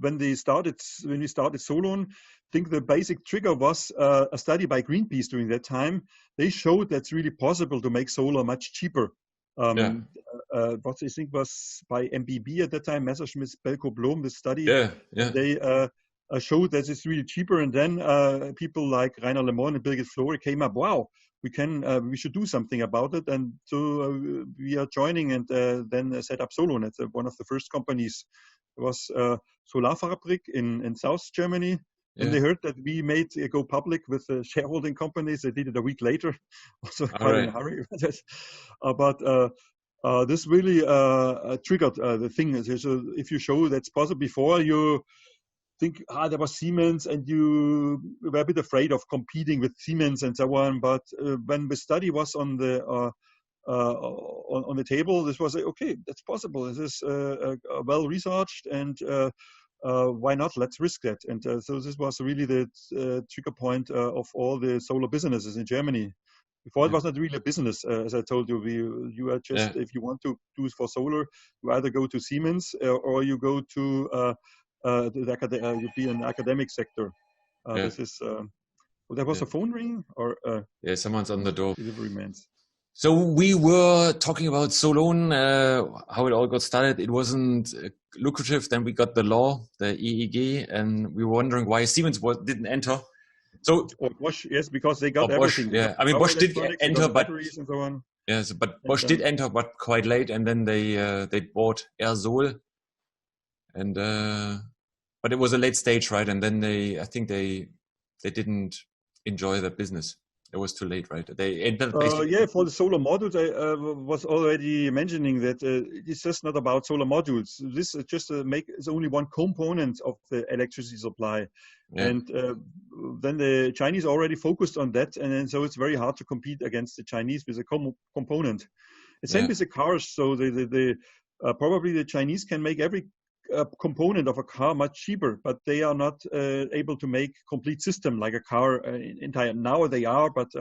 when we started Solon. I think the basic trigger was a study by Greenpeace during that time. They showed that's really possible to make solar much cheaper. What I think was by MBB at that time, Messerschmitt, Belko, Blom, this study. And they showed that it's really cheaper. And then people like Rainer Lemon and Birgit Flore came up, wow, we should do something about it. And so we are joining and then set up Solon. It's one of the first companies. It was Solarfabrik in South Germany. And they heard that we made go public with shareholding companies. They did it a week later, also quite in a hurry. But this really triggered the thing. So if you show that's possible, before you think, there was Siemens, and you were a bit afraid of competing with Siemens and so on. But when the study was on the table, this was okay, that's possible. This is well researched, and why not? Let's risk that. And so this was really the trigger point of all the solar businesses in Germany. Before it was not really a business, as I told you. You are just, if you want to do for solar, you either go to Siemens or you go to the European academic sector. This is. There was a phone ring, or someone's on the door. Delivery man's. So we were talking about Solon, how it all got started. It wasn't lucrative. Then we got the law, the EEG, and we were wondering why Siemens didn't enter. So Bosch, yes, because they got everything. Yeah, I mean Bosch did enter, but batteries and so on. Yes, but Bosch did enter, but quite late, and then they bought Air-Sol, and but it was a late stage, right? And then I think they didn't enjoy the business. It was too late, right? They entered for the solar modules, I was already mentioning that it's just not about solar modules. This is just is only one component of the electricity supply. And then the Chinese already focused on that, and then so it's very hard to compete against the Chinese with a component. The same with the cars. So probably the Chinese can make every component of a car much cheaper, but they are not able to make complete system like a car entire. Now they are, but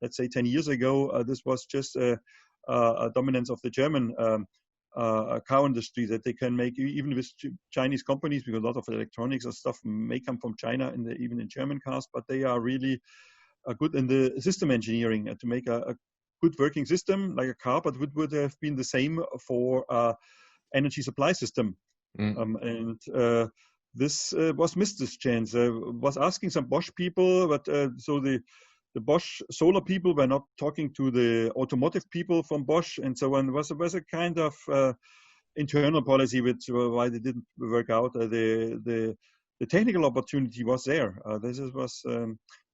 let's say 10 years ago, this was just a dominance of the German car industry, that they can make even with Chinese companies, because a lot of electronics or stuff may come from China, even in German cars, but they are really good in the system engineering to make a good working system like a car, but would have been the same for energy supply system. This was missed this chance. Was asking some Bosch people, but so the Bosch solar people were not talking to the automotive people from Bosch, and so on. Was a kind of internal policy which why they didn't work out. The technical opportunity was there.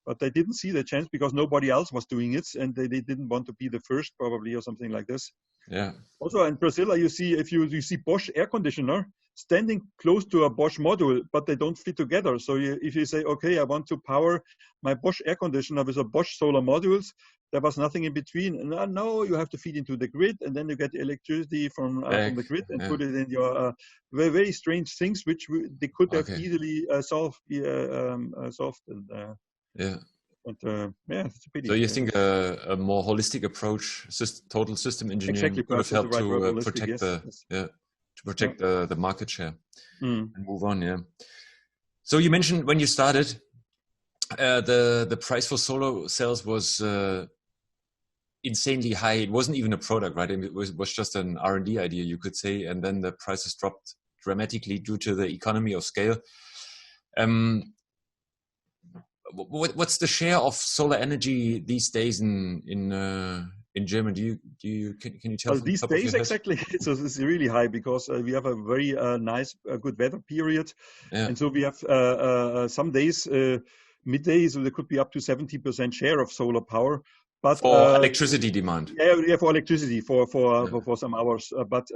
But they didn't see the chance because nobody else was doing it, and they didn't want to be the first, probably, or something like this. Yeah. Also in Brazil, you see you see Bosch air conditioner standing close to a Bosch module, but they don't fit together. So if you say, okay, I want to power my Bosch air conditioner with a Bosch solar modules, there was nothing in between. And no, you have to feed into the grid, and then you get the electricity from the grid and put it in your very, very strange things, which they could have easily solved. It's a pity. So you think a more holistic approach, total system engineering, would have helped to protect the market share and move on. Yeah. So you mentioned when you started, the price for solar cells was insanely high. It wasn't even a product, right? It was just an R&D idea, you could say, and then the prices dropped dramatically due to the economy of scale. What's the share of solar energy these days in Germany? Can you tell? Well, these days exactly, so it's really high because we have a very nice, good weather period, and so we have some days, middays, so there could be up to 70% share of solar power. But for electricity demand. Yeah, for electricity for some hours. But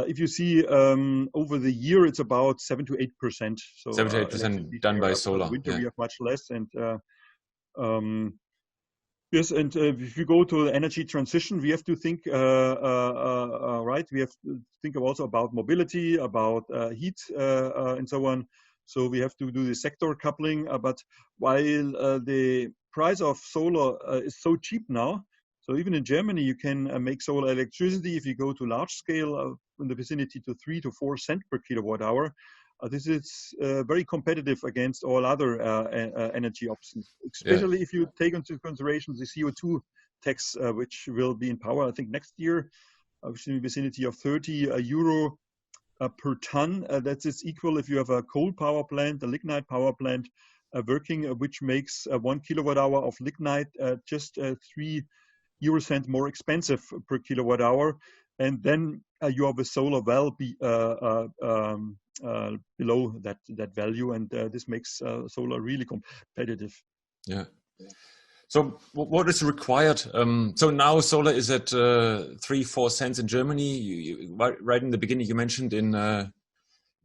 if you see over the year, it's about 7 to 8%. So 7 to 8% done by solar. Winter we have much less, and Yes, and if you go to energy transition, we have to think, right? We have to think also about mobility, about heat, and so on. So we have to do the sector coupling. But while the price of solar is so cheap now, so even in Germany, you can make solar electricity if you go to large scale in the vicinity to 3 to 4 cents per kilowatt hour. This is very competitive against all other energy options, especially if you take into consideration the CO2 tax, which will be in power, I think, next year, which is in the vicinity of 30 euro per ton. That is equal if you have a coal power plant, a lignite power plant working, which makes 1 kilowatt hour of lignite just 3 euro cent more expensive per kilowatt hour. And then you have a solar well below that value, and this makes solar really competitive. Yeah. So what is required? So now solar is at 3-4 cents in Germany. Right in the beginning, you mentioned in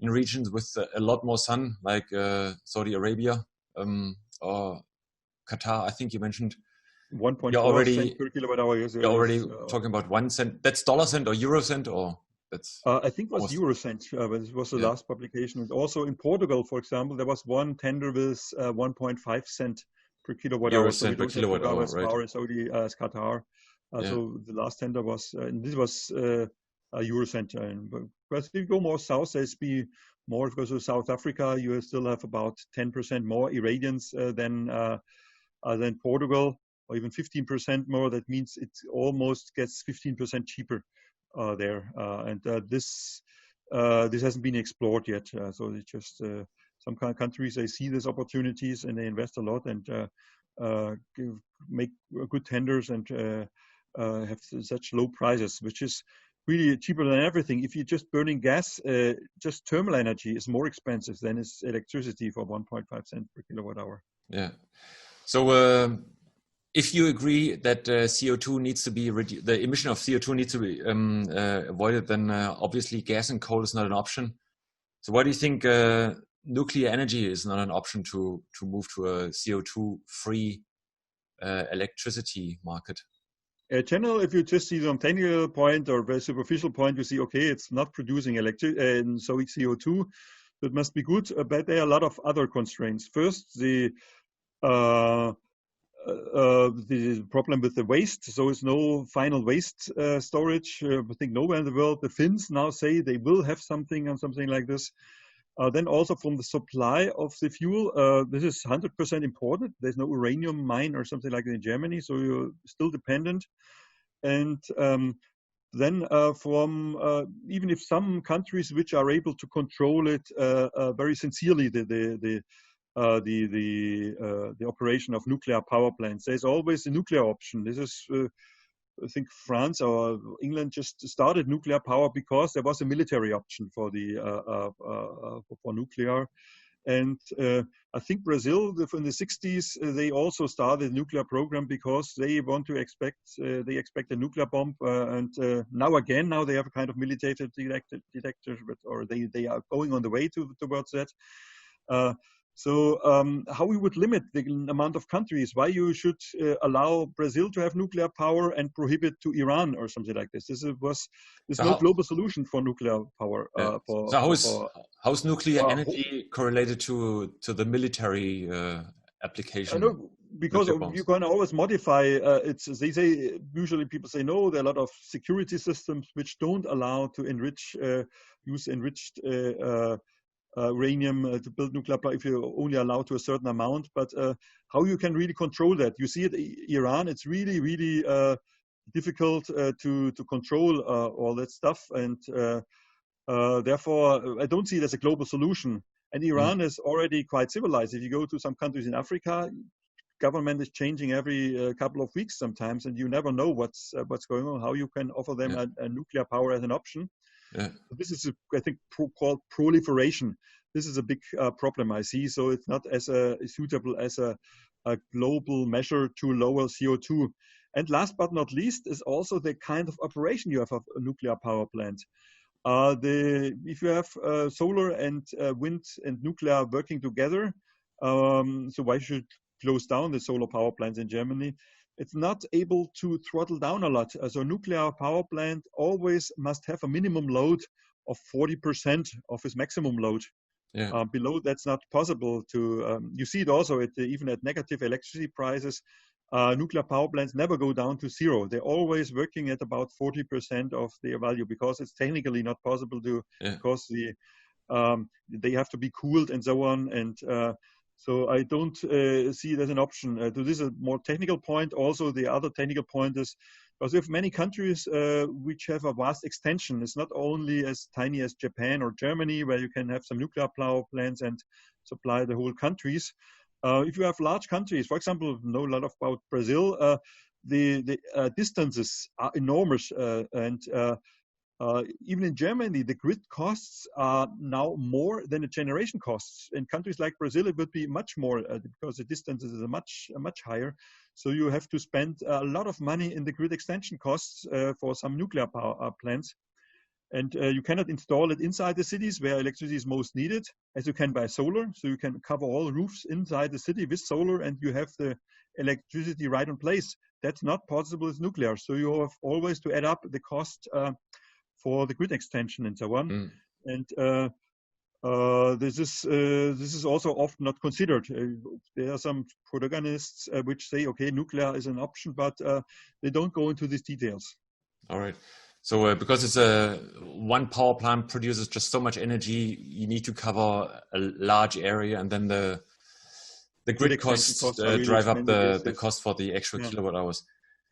regions with a lot more sun, like Saudi Arabia or Qatar. I think you mentioned 1.4 cents per kilowatt hour. Yes, you're already talking about 1 cent. That's dollar cent or euro cent, or that's? I think it was euro cent. This was the last publication. And also in Portugal, for example, there was one tender with 1.5 cent per kilowatt hour. So we don't have to go as far as Saudi as Qatar. So the last tender was, and this was a euro cent. But if you go more south, there's be more. If you go to South Africa, you still have about 10% more irradiance than Portugal, or even 15% more. That means it almost gets 15% cheaper there, and this hasn't been explored yet. So it's just some kind of countries, they see these opportunities and they invest a lot and make good tenders and have such low prices, which is really cheaper than everything. If you're just burning gas, just thermal energy is more expensive than is electricity for 1.5 cents per kilowatt hour. Yeah. So if you agree that CO2 needs to be the emission of CO2 needs to be avoided, then obviously gas and coal is not an option. So why do you think nuclear energy is not an option to move to a CO2-free electricity market? In general, if you just see some technical point or very superficial point, you see, okay, it's not producing CO2, that must be good, but there are a lot of other constraints. First, the problem with the waste, so it's no final waste storage. I think nowhere in the world. The Finns now say they will have something like this. Then also from the supply of the fuel, this is 100% important. There's no uranium mine or something like that in Germany, so you're still dependent. And then from even if some countries which are able to control it very sincerely, the operation of nuclear power plants, there's always a nuclear option. This is I think France or England just started nuclear power because there was a military option for the for nuclear, and I think Brazil in the 60s they also started a nuclear program because they want to expect a nuclear bomb, and now they have a kind of military detector, or they are going on the way towards that. So how we would limit the amount of countries, why you should allow Brazil to have nuclear power and prohibit to Iran or something like this. There's no global solution for nuclear power. How is nuclear energy correlated to the military application? I know, because you can always modify they say, usually people say no, there are a lot of security systems which don't allow to use enriched uranium to build nuclear power if you only allow to a certain amount. But how you can really control that? You see it in Iran, it's really, really difficult to control all that stuff. And therefore, I don't see it as a global solution. And Iran is already quite civilized. If you go to some countries in Africa, government is changing every couple of weeks sometimes, and you never know what's going on, how you can offer them a nuclear power as an option. Yeah. This is, I think, called proliferation. This is a big problem I see. So it's not as suitable as a global measure to lower CO2. And last but not least is also the kind of operation you have of a nuclear power plant. If you have solar and wind and nuclear working together, so why should close down the solar power plants in Germany? it's not able to throttle down a lot. So nuclear power plant always must have a minimum load of 40% of its maximum load. Yeah. Below that's not possible to, you see it also even at negative electricity prices. Nuclear power plants never go down to zero. They're always working at about 40% of their value because it's technically not possible to, because they have to be cooled and so on. And so I don't see it as an option. This is a more technical point. Also, the other technical point is because we have many countries which have a vast extension. It's not only as tiny as Japan or Germany, where you can have some nuclear power plants and supply the whole countries. If you have large countries, for example, know a lot about Brazil, the distances are enormous. And even in Germany, the grid costs are now more than the generation costs. In countries like Brazil, it would be much more because the distances are much higher. So you have to spend a lot of money in the grid extension costs for some nuclear power plants. And you cannot install it inside the cities where electricity is most needed, as you can by solar. So you can cover all roofs inside the city with solar, and you have the electricity right in place. That's not possible with nuclear. So you have always to add up the cost for the grid extension and so on. And this is also often not considered. There are some protagonists which say, okay, nuclear is an option, but they don't go into these details. All right. So because it's one power plant produces just so much energy, you need to cover a large area, and then the grid costs really drive up the cost for the extra kilowatt hours.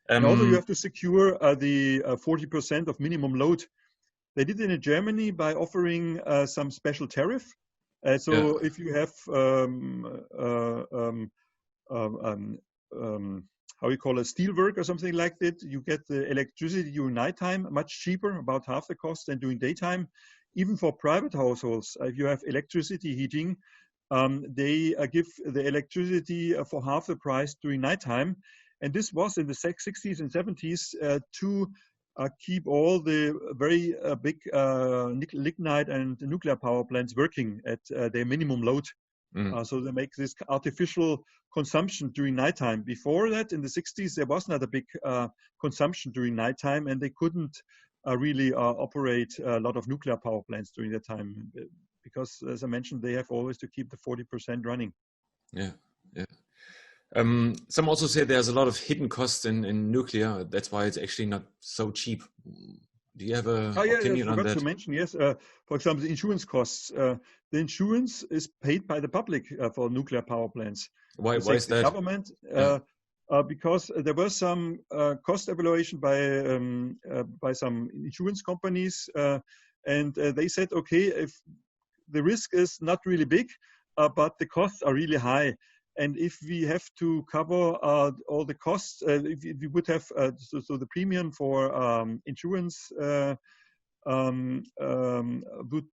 And also you have to secure the 40% of minimum load. They did it in Germany by offering some special tariff. So if you have how you call it, steel work or something like that, you get the electricity during nighttime much cheaper, about half the cost than during daytime. Even for private households, if you have electricity heating, they give the electricity for half the price during nighttime. And this was in the 60s and 70s to keep all the very big lignite and nuclear power plants working at their minimum load. So they make this artificial consumption during nighttime. Before that, in the 60s, there was not a big consumption during nighttime, and they couldn't really operate a lot of nuclear power plants during that time because, as I mentioned, they have always to keep the 40% running. Yeah. Some also say there's a lot of hidden costs in nuclear. That's why it's actually not so cheap. Do you have an opinion on that? I forgot to mention, yes. For example, the insurance costs. The insurance is paid by the public for nuclear power plants. Why is that? Government, because there was some cost evaluation by some insurance companies, and they said, okay, if the risk is not really big, but the costs are really high. And if we have to cover all the costs, if we would have, so the premium for insurance would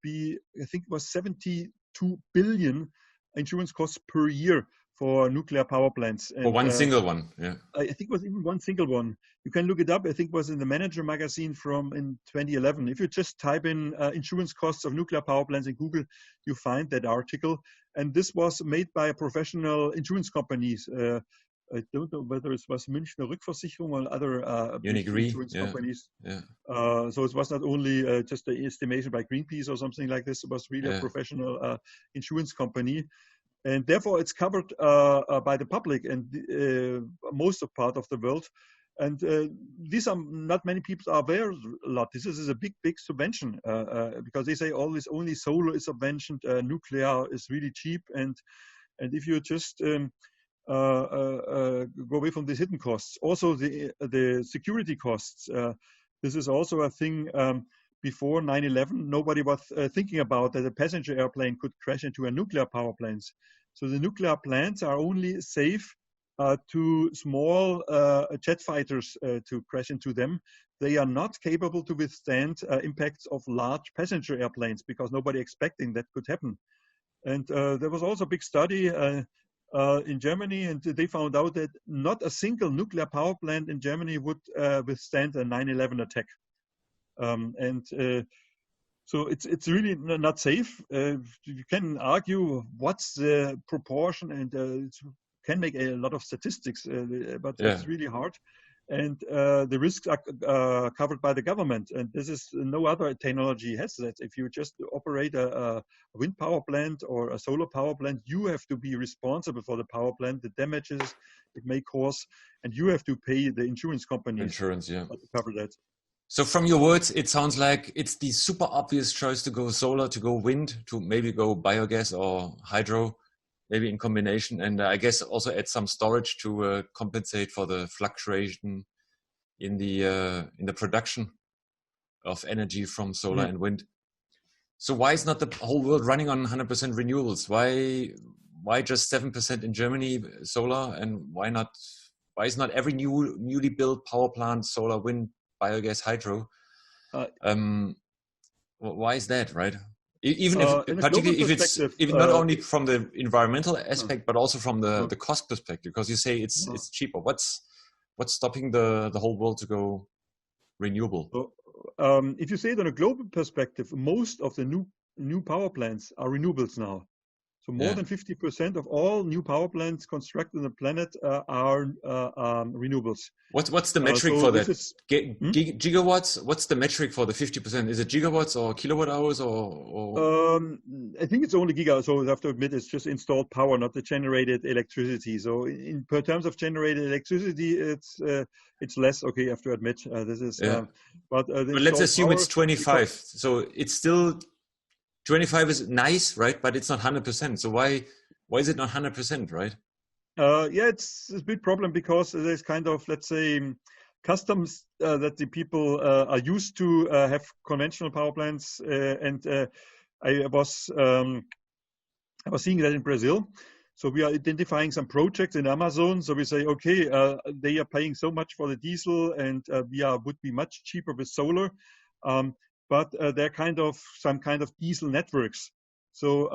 be, I think it was 72 billion insurance costs per year for nuclear power plants. And, for one single one, yeah. I think it was even one single one. You can look it up. I think it was in the Manager magazine in 2011. If you just type in insurance costs of nuclear power plants in Google, you find that article. And this was made by a professional insurance companies. I don't know whether it was Münchner Rückversicherung or other insurance companies. Yeah. So it was not only just an estimation by Greenpeace or something like this. It was really a professional insurance company. And therefore, it's covered by the public and most of part of the world. And these are not many people are aware a lot. This is a big subvention because they say always only solar is subventioned, nuclear is really cheap. And if you just go away from these hidden costs, also the security costs. This is also a thing. Before 9/11, nobody was thinking about that a passenger airplane could crash into a nuclear power plant. So the nuclear plants are only safe to small jet fighters to crash into them. They are not capable to withstand impacts of large passenger airplanes because nobody expecting that could happen. And there was also a big study in Germany, and they found out that not a single nuclear power plant in Germany would withstand a 9/11 attack. So it's really not safe. You can argue what's the proportion, and it's can make a lot of statistics, but Yeah. it's really hard. And the risks are covered by the government, and this is no other technology has that. If you just operate a wind power plant or a solar power plant, you have to be responsible for the power plant, the damages it may cause, and you have to pay the insurance companies Insurance, yeah, to cover that. So from your words, it sounds like it's the super obvious choice to go solar, to go wind, to maybe go biogas or hydro, maybe in combination, and I guess also add some storage to compensate for the fluctuation in the production of energy from solar and wind. So why is not the whole world running on 100% renewables? Why just 7% in Germany solar, and why is not every newly built power plant solar, wind, biogas, hydro? Why is that, right? Even if, particularly if it's not only from the environmental aspect, but also from the cost perspective, because you say it's cheaper. What's stopping the whole world to go renewable? So, if you say it on a global perspective, most of the new power plants are renewables now. So more than 50% of all new power plants constructed on the planet are renewables. What's the metric for that? Gigawatts? What's the metric for the 50%? Is it gigawatts or kilowatt hours or? I think it's only giga. So I have to admit, it's just installed power, not the generated electricity. So per terms of generated electricity, it's less. Okay, I have to admit this is. But let's assume it's 25. So it's still. 25 is nice, right? But it's not 100%. So why is it not 100%, right? Yeah, it's a big problem because there's kind of, let's say, customs that the people are used to have conventional power plants. I was seeing that in Brazil. So we are identifying some projects in Amazon. So we say, okay, they are paying so much for the diesel, and would be much cheaper with solar. But they're some kind of diesel networks. So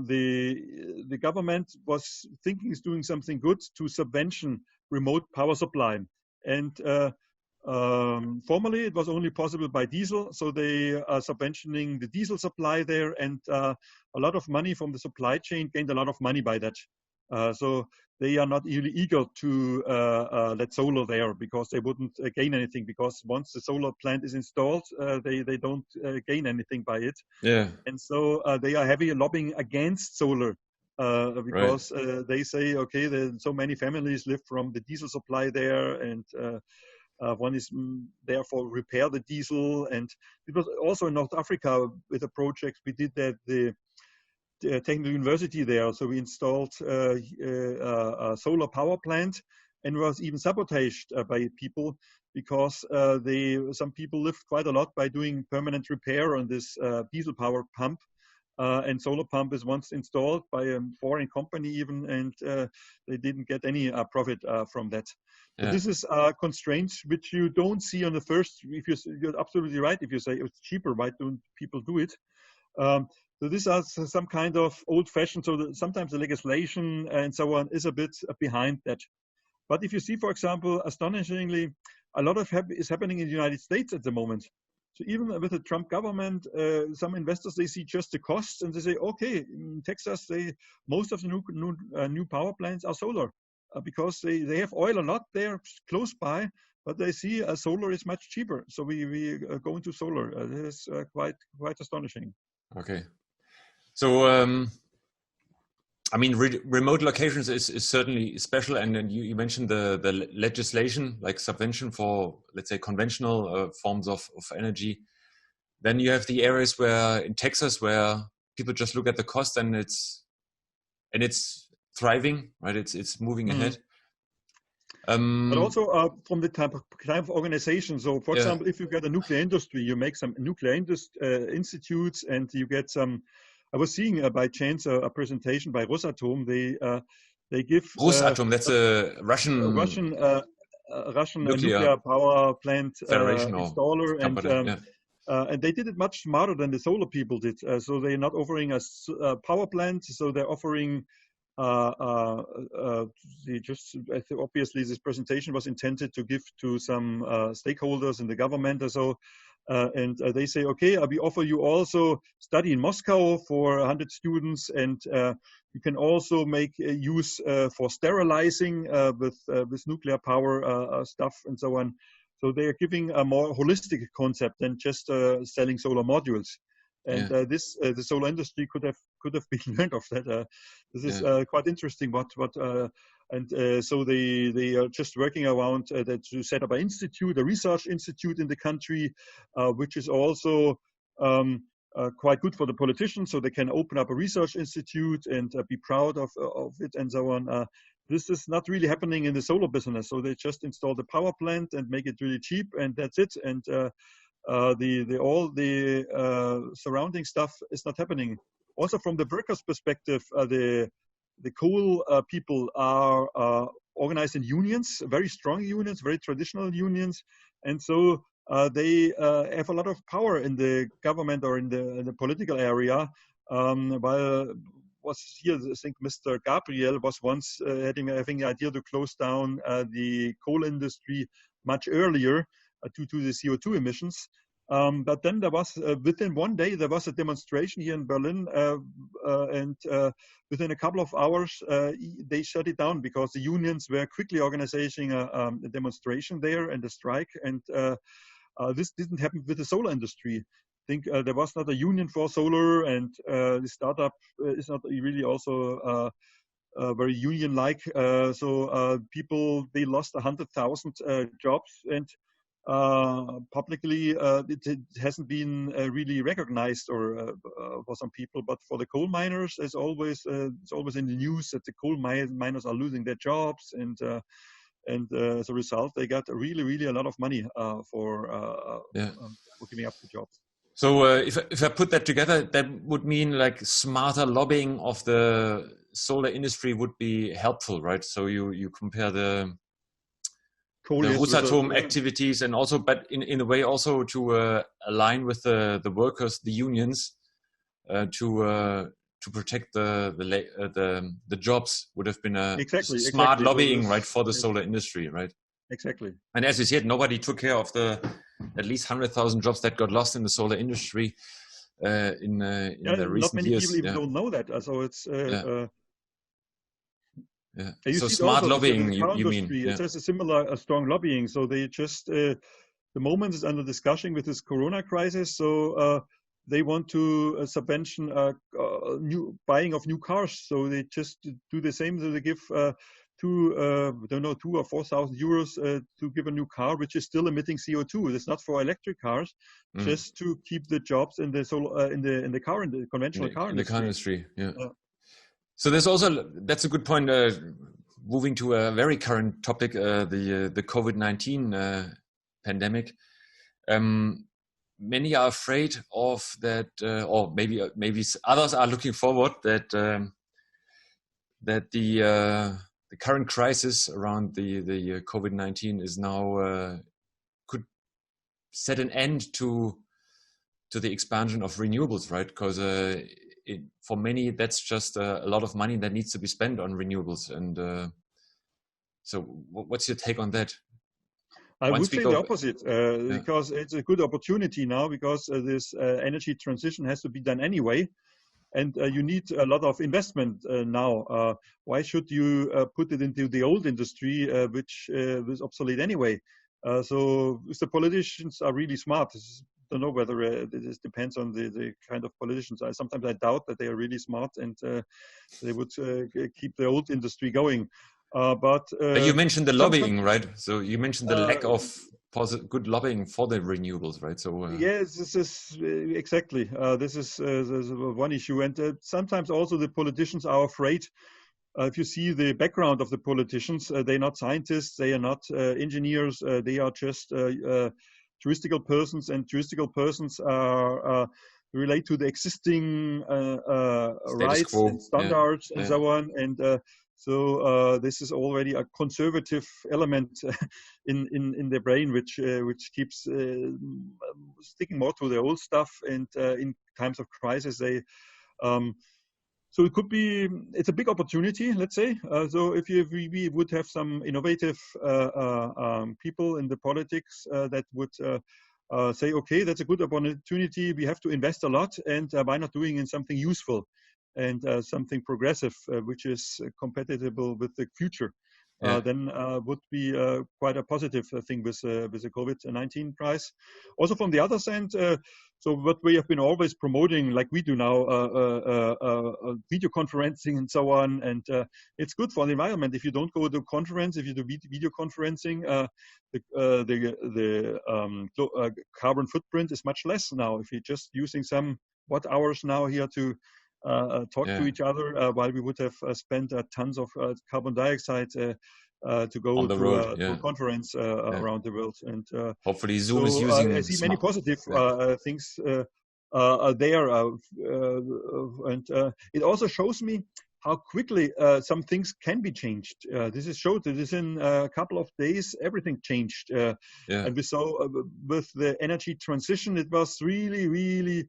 the government was thinking is doing something good to subvention remote power supply. And formerly it was only possible by diesel. So they are subventioning the diesel supply there, and a lot of money from the supply chain gained a lot of money by that. So they are not really eager to let solar there because they wouldn't gain anything, because once the solar plant is installed, they don't gain anything by it. Yeah. And so they are heavy lobbying against solar because they say, okay, so many families live from the diesel supply there, and one is therefore repair the diesel. And it was also in North Africa with a project we did that the Technical University there. So we installed a solar power plant, and was even sabotaged by people because some people lived quite a lot by doing permanent repair on this diesel power pump. And solar pump is once installed by a foreign company even, and they didn't get any profit from that. Yeah. But this is constraints which you don't see on the first. You're absolutely right. If you say it's cheaper, why don't people do it? So these are some kind of old-fashioned, so sometimes the legislation and so on is a bit behind that. But if you see, for example, astonishingly, a lot is happening in the United States at the moment. So even with the Trump government, some investors, they see just the costs, and they say, okay, in Texas, most of the new power plants are solar because they have oil a lot there close by, but they see solar is much cheaper. So we go into solar. This is quite astonishing. Okay. So, I mean, remote locations is certainly special. And then you mentioned the legislation, like subvention for, let's say, conventional forms of energy. Then you have the areas where in Texas, where people just look at the cost and it's thriving, right? It's moving ahead. But also from the type of organization. So, for example, if you get a nuclear industry, you make some nuclear institutes, and you get some. I was seeing by chance a presentation by Rosatom. They give Rosatom. That's a Russian nuclear power plant installer, and they did it much smarter than the solar people did. So they're not offering a power plant. So they're offering. Obviously this presentation was intended to give to some stakeholders in the government or so, and they say, okay, we offer you also study in Moscow for 100 students, and You can also make use for sterilizing with nuclear power stuff and so on. So they are giving a more holistic concept than just selling solar modules. And the solar industry could have been learned of that. This is quite interesting. So they are just working around that to set up an institute, a research institute in the country, which is also quite good for the politicians, so they can open up a research institute and be proud of it and so on. This is not really happening in the solar business. So they just install the power plant and make it really cheap, and that's it. And all the surrounding stuff is not happening. Also, from the workers' perspective, the coal people are organized in unions, very strong unions, very traditional unions, and so they have a lot of power in the government or in the political area. Was here, I think Mr. Gabriel was once having the idea to close down the coal industry much earlier due to the CO2 emissions. But then there was, within one day, there was a demonstration here in Berlin, and within a couple of hours, they shut it down because the unions were quickly organizing a demonstration there and a strike. And this didn't happen with the solar industry. I think there was not a union for solar, and the startup is not really also very union-like. So people, they lost 100,000 jobs, and publicly it hasn't been really recognized or for some people, but for the coal miners, it's always in the news that the coal miners are losing their jobs, and as a result, they got really a lot of money for giving up the jobs. So if I put that together, that would mean like smarter lobbying of the solar industry would be helpful, right? So you compare the Rosatom activities, and also, but in a way also to align with the workers, the unions, to protect the jobs would have been a smart lobbying, right, for the solar industry, right? Exactly. And as you said, nobody took care of the at least 100,000 jobs that got lost in the solar industry in the recent years. Not many people even don't know that. So it's So smart lobbying, you mean? It has a similar strong lobbying. So they just the moment is under discussion with this Corona crisis. So they want to subvention buying of new cars. So they just do the same. So they give 2,000 or 4,000 euros to give a new car, which is still emitting CO2. It's not for electric cars, just to keep the jobs in the solar in the conventional car industry. Yeah. So there's also, that's a good point. Moving to a very current topic, the COVID-19 pandemic. Many are afraid of that, or maybe others are looking forward that the current crisis around the COVID-19 is now could set an end to the expansion of renewables, right? Because for many, that's just a lot of money that needs to be spent on renewables. And so what's your take on that? I would say the opposite, because it's a good opportunity now, because this energy transition has to be done anyway. And you need a lot of investment now. Why should you put it into the old industry, which is obsolete anyway? So if the politicians are really smart, I don't know whether this depends on the kind of politicians. Sometimes I doubt that they are really smart, and they would keep the old industry going. But you mentioned the lobbying, right? So you mentioned the lack of good lobbying for the renewables, right? So yes, this is exactly. This is one issue, and sometimes also the politicians are afraid. If you see the background of the politicians, they're not scientists, they are not engineers, they are just juristical persons, and juristical persons are relate to the existing rights and standards and so on. And so this is already a conservative element in the brain, which keeps sticking more to the old stuff. And in times of crisis, they so it could be, it's a big opportunity, let's say. So if we would have some innovative people in the politics that would say, okay, that's a good opportunity. We have to invest a lot, and why not doing in something useful? and something progressive, which is compatible with the future, then would be quite a positive thing with the COVID-19 crisis. Also, from the other side, so what we have been always promoting, like we do now, video conferencing and so on, and it's good for the environment. If you don't go to conference, if you do video conferencing, the carbon footprint is much less now. If you're just using some watt hours now here to talk to each other, while we would have spent tons of carbon dioxide to go to a conference around the world. And hopefully Zoom is using. I see many positive things there, and it also shows me how quickly some things can be changed. This is showed that in a couple of days everything changed, and we saw with the energy transition it was really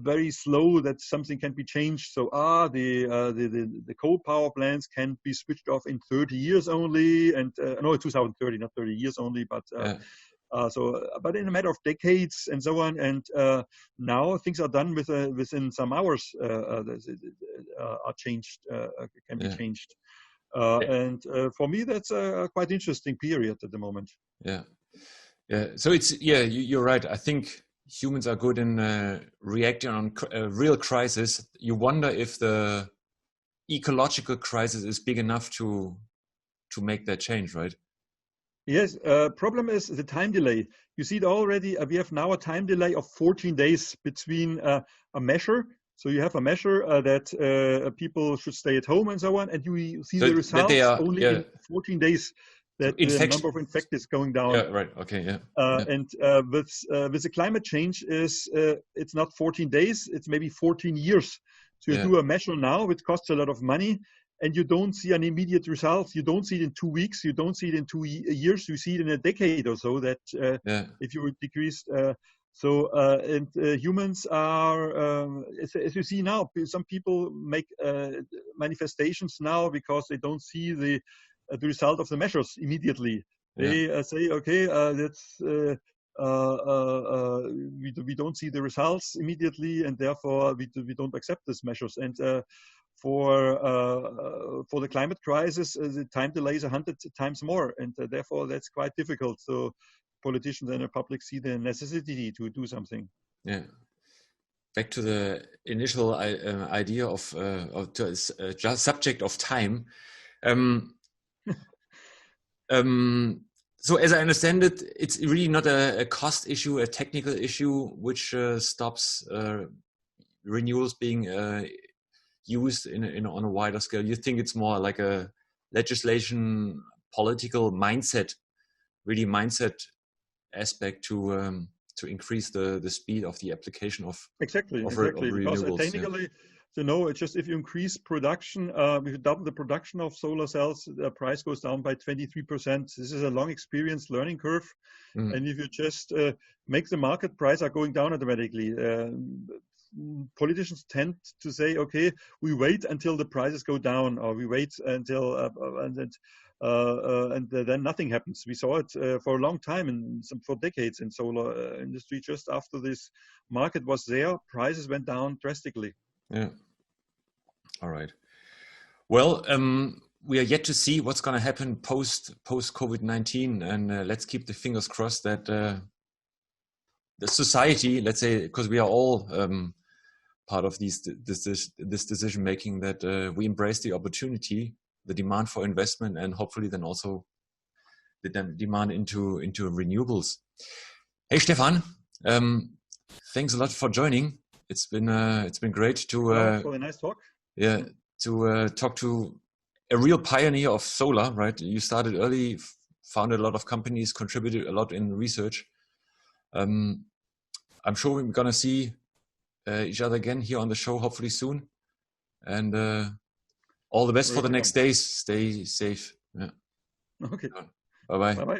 very slow that something can be changed. So the coal power plants can be switched off in 30 years only, and no, 2030, not 30 years only, but but in a matter of decades and so on. And now things are done within some hours. Are changed, can be changed, and for me that's a quite interesting period at the moment. So it's you're right. I think humans are good in reacting on a real crisis. You wonder if the ecological crisis is big enough to make that change, right? Yes. Problem is the time delay. You see it already. We have now a time delay of 14 days between a measure. So you have a measure that people should stay at home and so on, and you see the results only in 14 days. That the number of infected is going down. Right. Okay. And with the climate change it's not 14 days, it's maybe 14 years. So you do a measure now, which costs a lot of money, and you don't see an immediate result. You don't see it in 2 weeks. You don't see it in 2 years. You see it in a decade or so. That if you decrease. Humans are, as you see now, some people make manifestations now because they don't see the result of the measures immediately. They say, okay, that's we don't see the results immediately, and therefore we don't accept these measures. And for the climate crisis, the time delay is 100 times more, and therefore that's quite difficult. So politicians and the public see the necessity to do something. Back to the initial idea of just subject of time. So as I understand it, it's really not a cost issue, a technical issue, which stops renewals being used on a wider scale. You think it's more like a legislation, political mindset, really mindset aspect to increase the speed of the application of exactly of because renewables. Technically, it's just if you increase production, if you double the production of solar cells, the price goes down by 23%. This is a long experience learning curve. And if you just make the market price are going down automatically, politicians tend to say, okay, we wait until the prices go down, or we wait until and then nothing happens. We saw it for a long time for decades in solar industry. Just after this market was there, prices went down drastically. All right. Well, we are yet to see what's going to happen post COVID-19, and let's keep the fingers crossed that the society, let's say, because we are all part of this decision making, that we embrace the opportunity, the demand for investment, and hopefully then also the demand into renewables. Hey, Stefan, thanks a lot for joining. It's been great to for a nice talk. To talk to a real pioneer of solar. Right, you started early, founded a lot of companies, contributed a lot in research. I'm sure we're gonna see each other again here on the show, hopefully soon. And all the best for the next days. Stay safe. Okay. Bye bye. Bye bye.